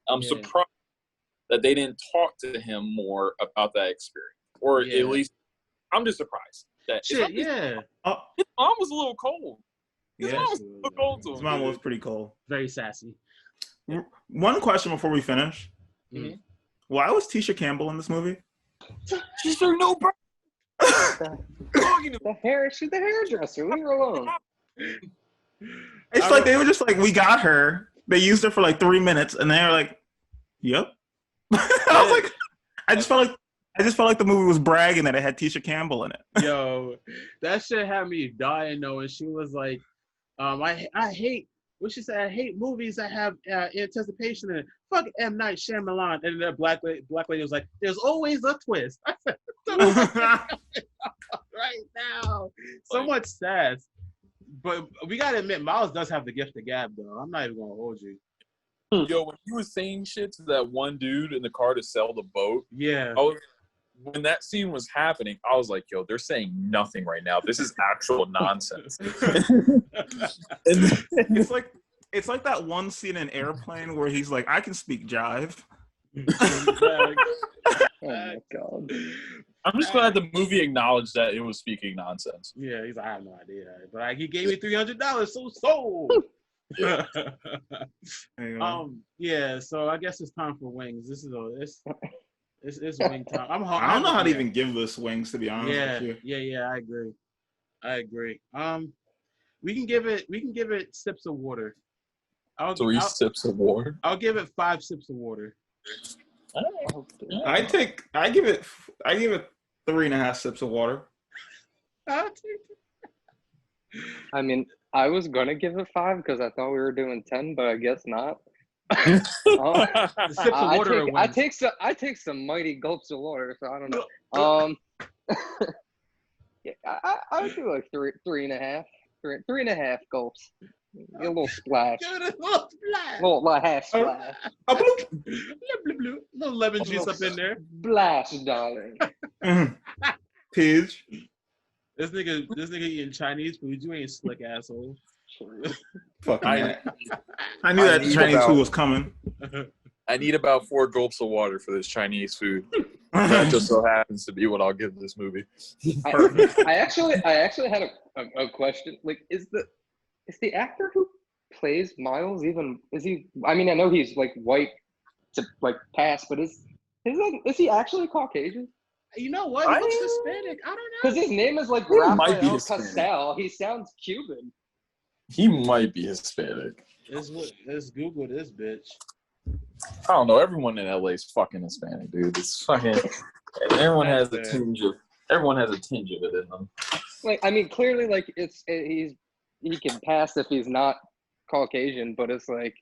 I'm surprised that they didn't talk to him more about that experience, or at least I'm just surprised that his mom was a little cold. His mom was a little cold to him. His mom was pretty cold. Very sassy. One question before we finish. Mm-hmm. Why was Tisha Campbell in this movie? She's her no bro. She's the hairdresser. Leave her alone. It's like they were just like, we got her. They used her for like 3 minutes, and they were like, "Yep." I was like, I just felt like the movie was bragging that it had Tisha Campbell in it. Yo, that shit had me dying though, and she was like, I hate. What she said, I hate movies that have anticipation in it. Fuck M. Night Shyamalan. And the black lady was like, there's always a twist. I said, right now. So much sass. But we got to admit, Miles does have the gift of gab, though. I'm not even going to hold you. Yo, when you were saying shit to that one dude in the car to sell the boat, when that scene was happening, I was like, yo, they're saying nothing right now. This is actual nonsense. It's like that one scene in Airplane where he's like, I can speak jive. Oh my God. I'm just glad the movie acknowledged that it was speaking nonsense. Yeah, he's like, I have no idea. But he gave me $300, so sold. Yeah. So I guess it's time for wings. It's wing time. I don't know how to even give this wings, to be honest with you. Yeah. I agree. We can give it sips of water. 3 sips of water. I'll give it 5 sips of water. I give it 3.5 sips of water. I mean, I was gonna give it 5 because I thought we were doing 10, but I guess not. I take some mighty gulps of water, so I don't know. I would do like 3.5 gulps. Get a little splash. Little half splash. Little lemon juice up in there. Splash, darling. Pidge. This nigga eating Chinese food. You ain't slick asshole. Fuck I knew that Chinese food was coming. I need about 4 gulps of water for this Chinese food. That just so happens to be what I'll give this movie. I actually had a question. Like, is the actor who plays Miles I mean, I know he's like white to like pass, but is he actually Caucasian? You know what? He looks Hispanic. I don't know. Because his name is like Rafael Castel. He sounds Cuban. He might be Hispanic. Let's Google this bitch. I don't know. Everyone in LA is fucking Hispanic, dude. It's fucking. Everyone has the tinge of Everyone has a tinge of it in them. Like, I mean, clearly, like, he can pass if he's not Caucasian, but it's like,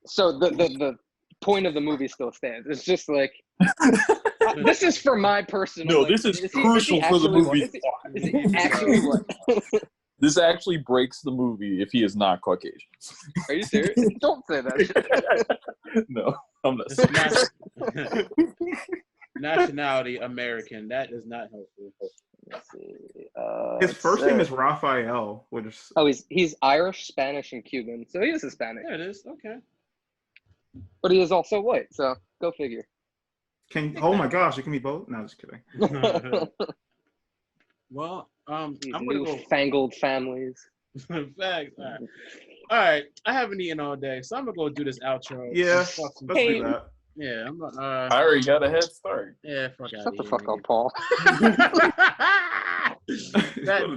so the point of the movie still stands. It's just like, this is for my personal. No, like, this is crucial for the movie. Is he actually what? This actually breaks the movie if he is not Caucasian. Are you serious? Don't say that shit. No, I'm not serious. Nationality American. That is not helpful. Let's see. His first name is Raphael, which is... Oh, he's Irish, Spanish, and Cuban, so he is Hispanic. There it is. Okay. But he is also white, so go figure. Oh my gosh, it can be both? No, just kidding. Well, These I'm gonna go fangled families. Facts. All right. I haven't eaten all day, so I'm gonna go do this outro. Yeah, let's do that. Yeah, I'm not. I already got a head start. Yeah, fuck out. Shut the fuck up, Paul. That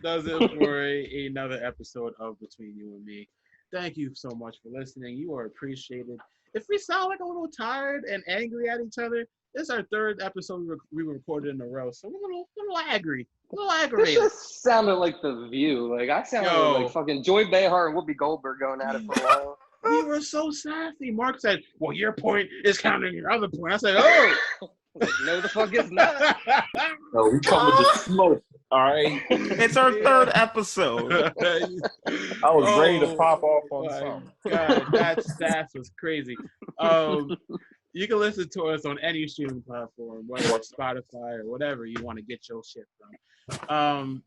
does it for another episode of Between You and Me. Thank you so much for listening. You are appreciated. If we sound like a little tired and angry at each other, this is our third episode we recorded in a row, so we're a little angry, a little aggravated. This just sounded like The View. Like, I sounded like fucking Joy Behar and Whoopi Goldberg going at it for a while. We were so sassy. Mark said, well, your point is counting your other point. I said, oh. No, the fuck is not. No, we come with the smoke, all right? It's our third episode. I was ready to pop off on something. God, that was crazy. You can listen to us on any streaming platform, whether it's Spotify or whatever you want to get your shit from.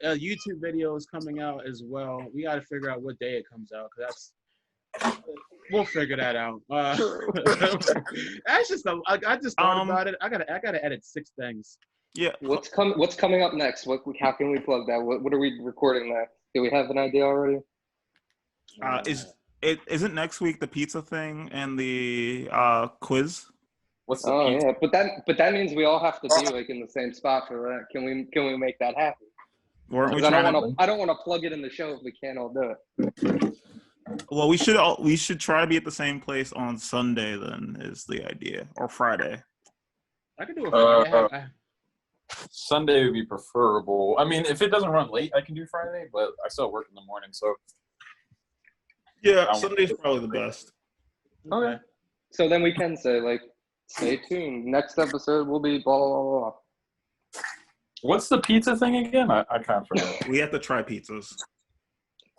A YouTube video is coming out as well. We got to figure out what day it comes out, because we'll figure that out. That's just I just thought about it. I gotta edit 6 things. Yeah. What's coming up next? How can we plug that? What are we recording next? Do we have an idea already? Isn't next week the pizza thing and the quiz? What's the pizza? Yeah, but that means we all have to be like in the same spot for that. Can we make that happen? I don't want to plug it in the show if we can't all do it. Well, we should try to be at the same place on Sunday. Then is the idea, or Friday. I can do a Friday. Sunday would be preferable. I mean, if it doesn't run late, I can do Friday, but I still work in the morning, so. Yeah, Sunday's probably the best. Okay. So then we can say, like, stay tuned. Next episode will be blah, blah, blah, blah. What's the pizza thing again? I kind of forgot. We have to try pizzas.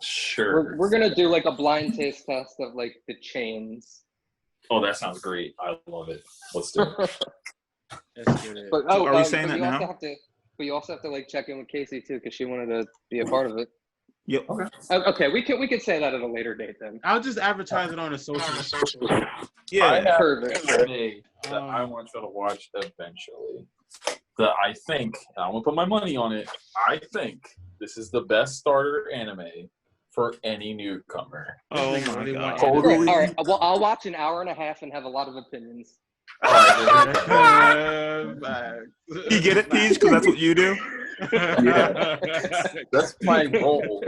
Sure. We're going to do, like, a blind taste test of, like, the chains. Oh, that sounds great. I love it. Let's do it. But, are we saying that now? But you also have to, like, check in with Casey, too, because she wanted to be a part of it. Yep. Okay. Okay, we could say that at a later date then. I'll just advertise it on a social. Yeah. I have perfect. That I want you to watch eventually. That I think, and I'm gonna put my money on it. I think this is the best starter anime for any newcomer. Oh my god! Totally. All right. Well, I'll watch an hour and a half and have a lot of opinions. You get it, Peach? Because that's what you do. Yeah, that's my goal.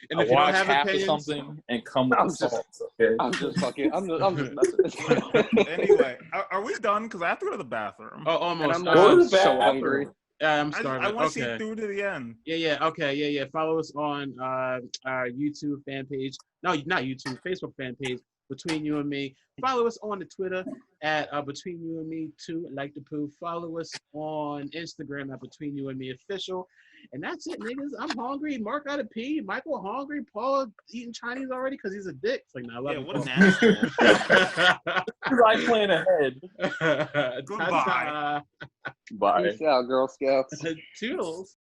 And I if you watch don't have half opinions, of something and come with results. Okay. I'm just messing. Anyway, are we done? Because I have to go to the bathroom. Oh, almost. And I'm so hungry. I'm starving. I want to see through to the end. Yeah. Okay. Yeah. Follow us on our YouTube fan page. No, not YouTube. Facebook fan page. Between You and Me. Follow us on the Twitter at Between You and Me 2, like the poo. Follow us on Instagram at Between You and Me Official. And that's it, niggas. I'm hungry. Mark got to pee. Michael hungry. Paul eating Chinese already because he's a dick. It's like, nah, I love what an asshole. I plan ahead. Goodbye. Bye. Peace out, Girl Scouts. Toodles.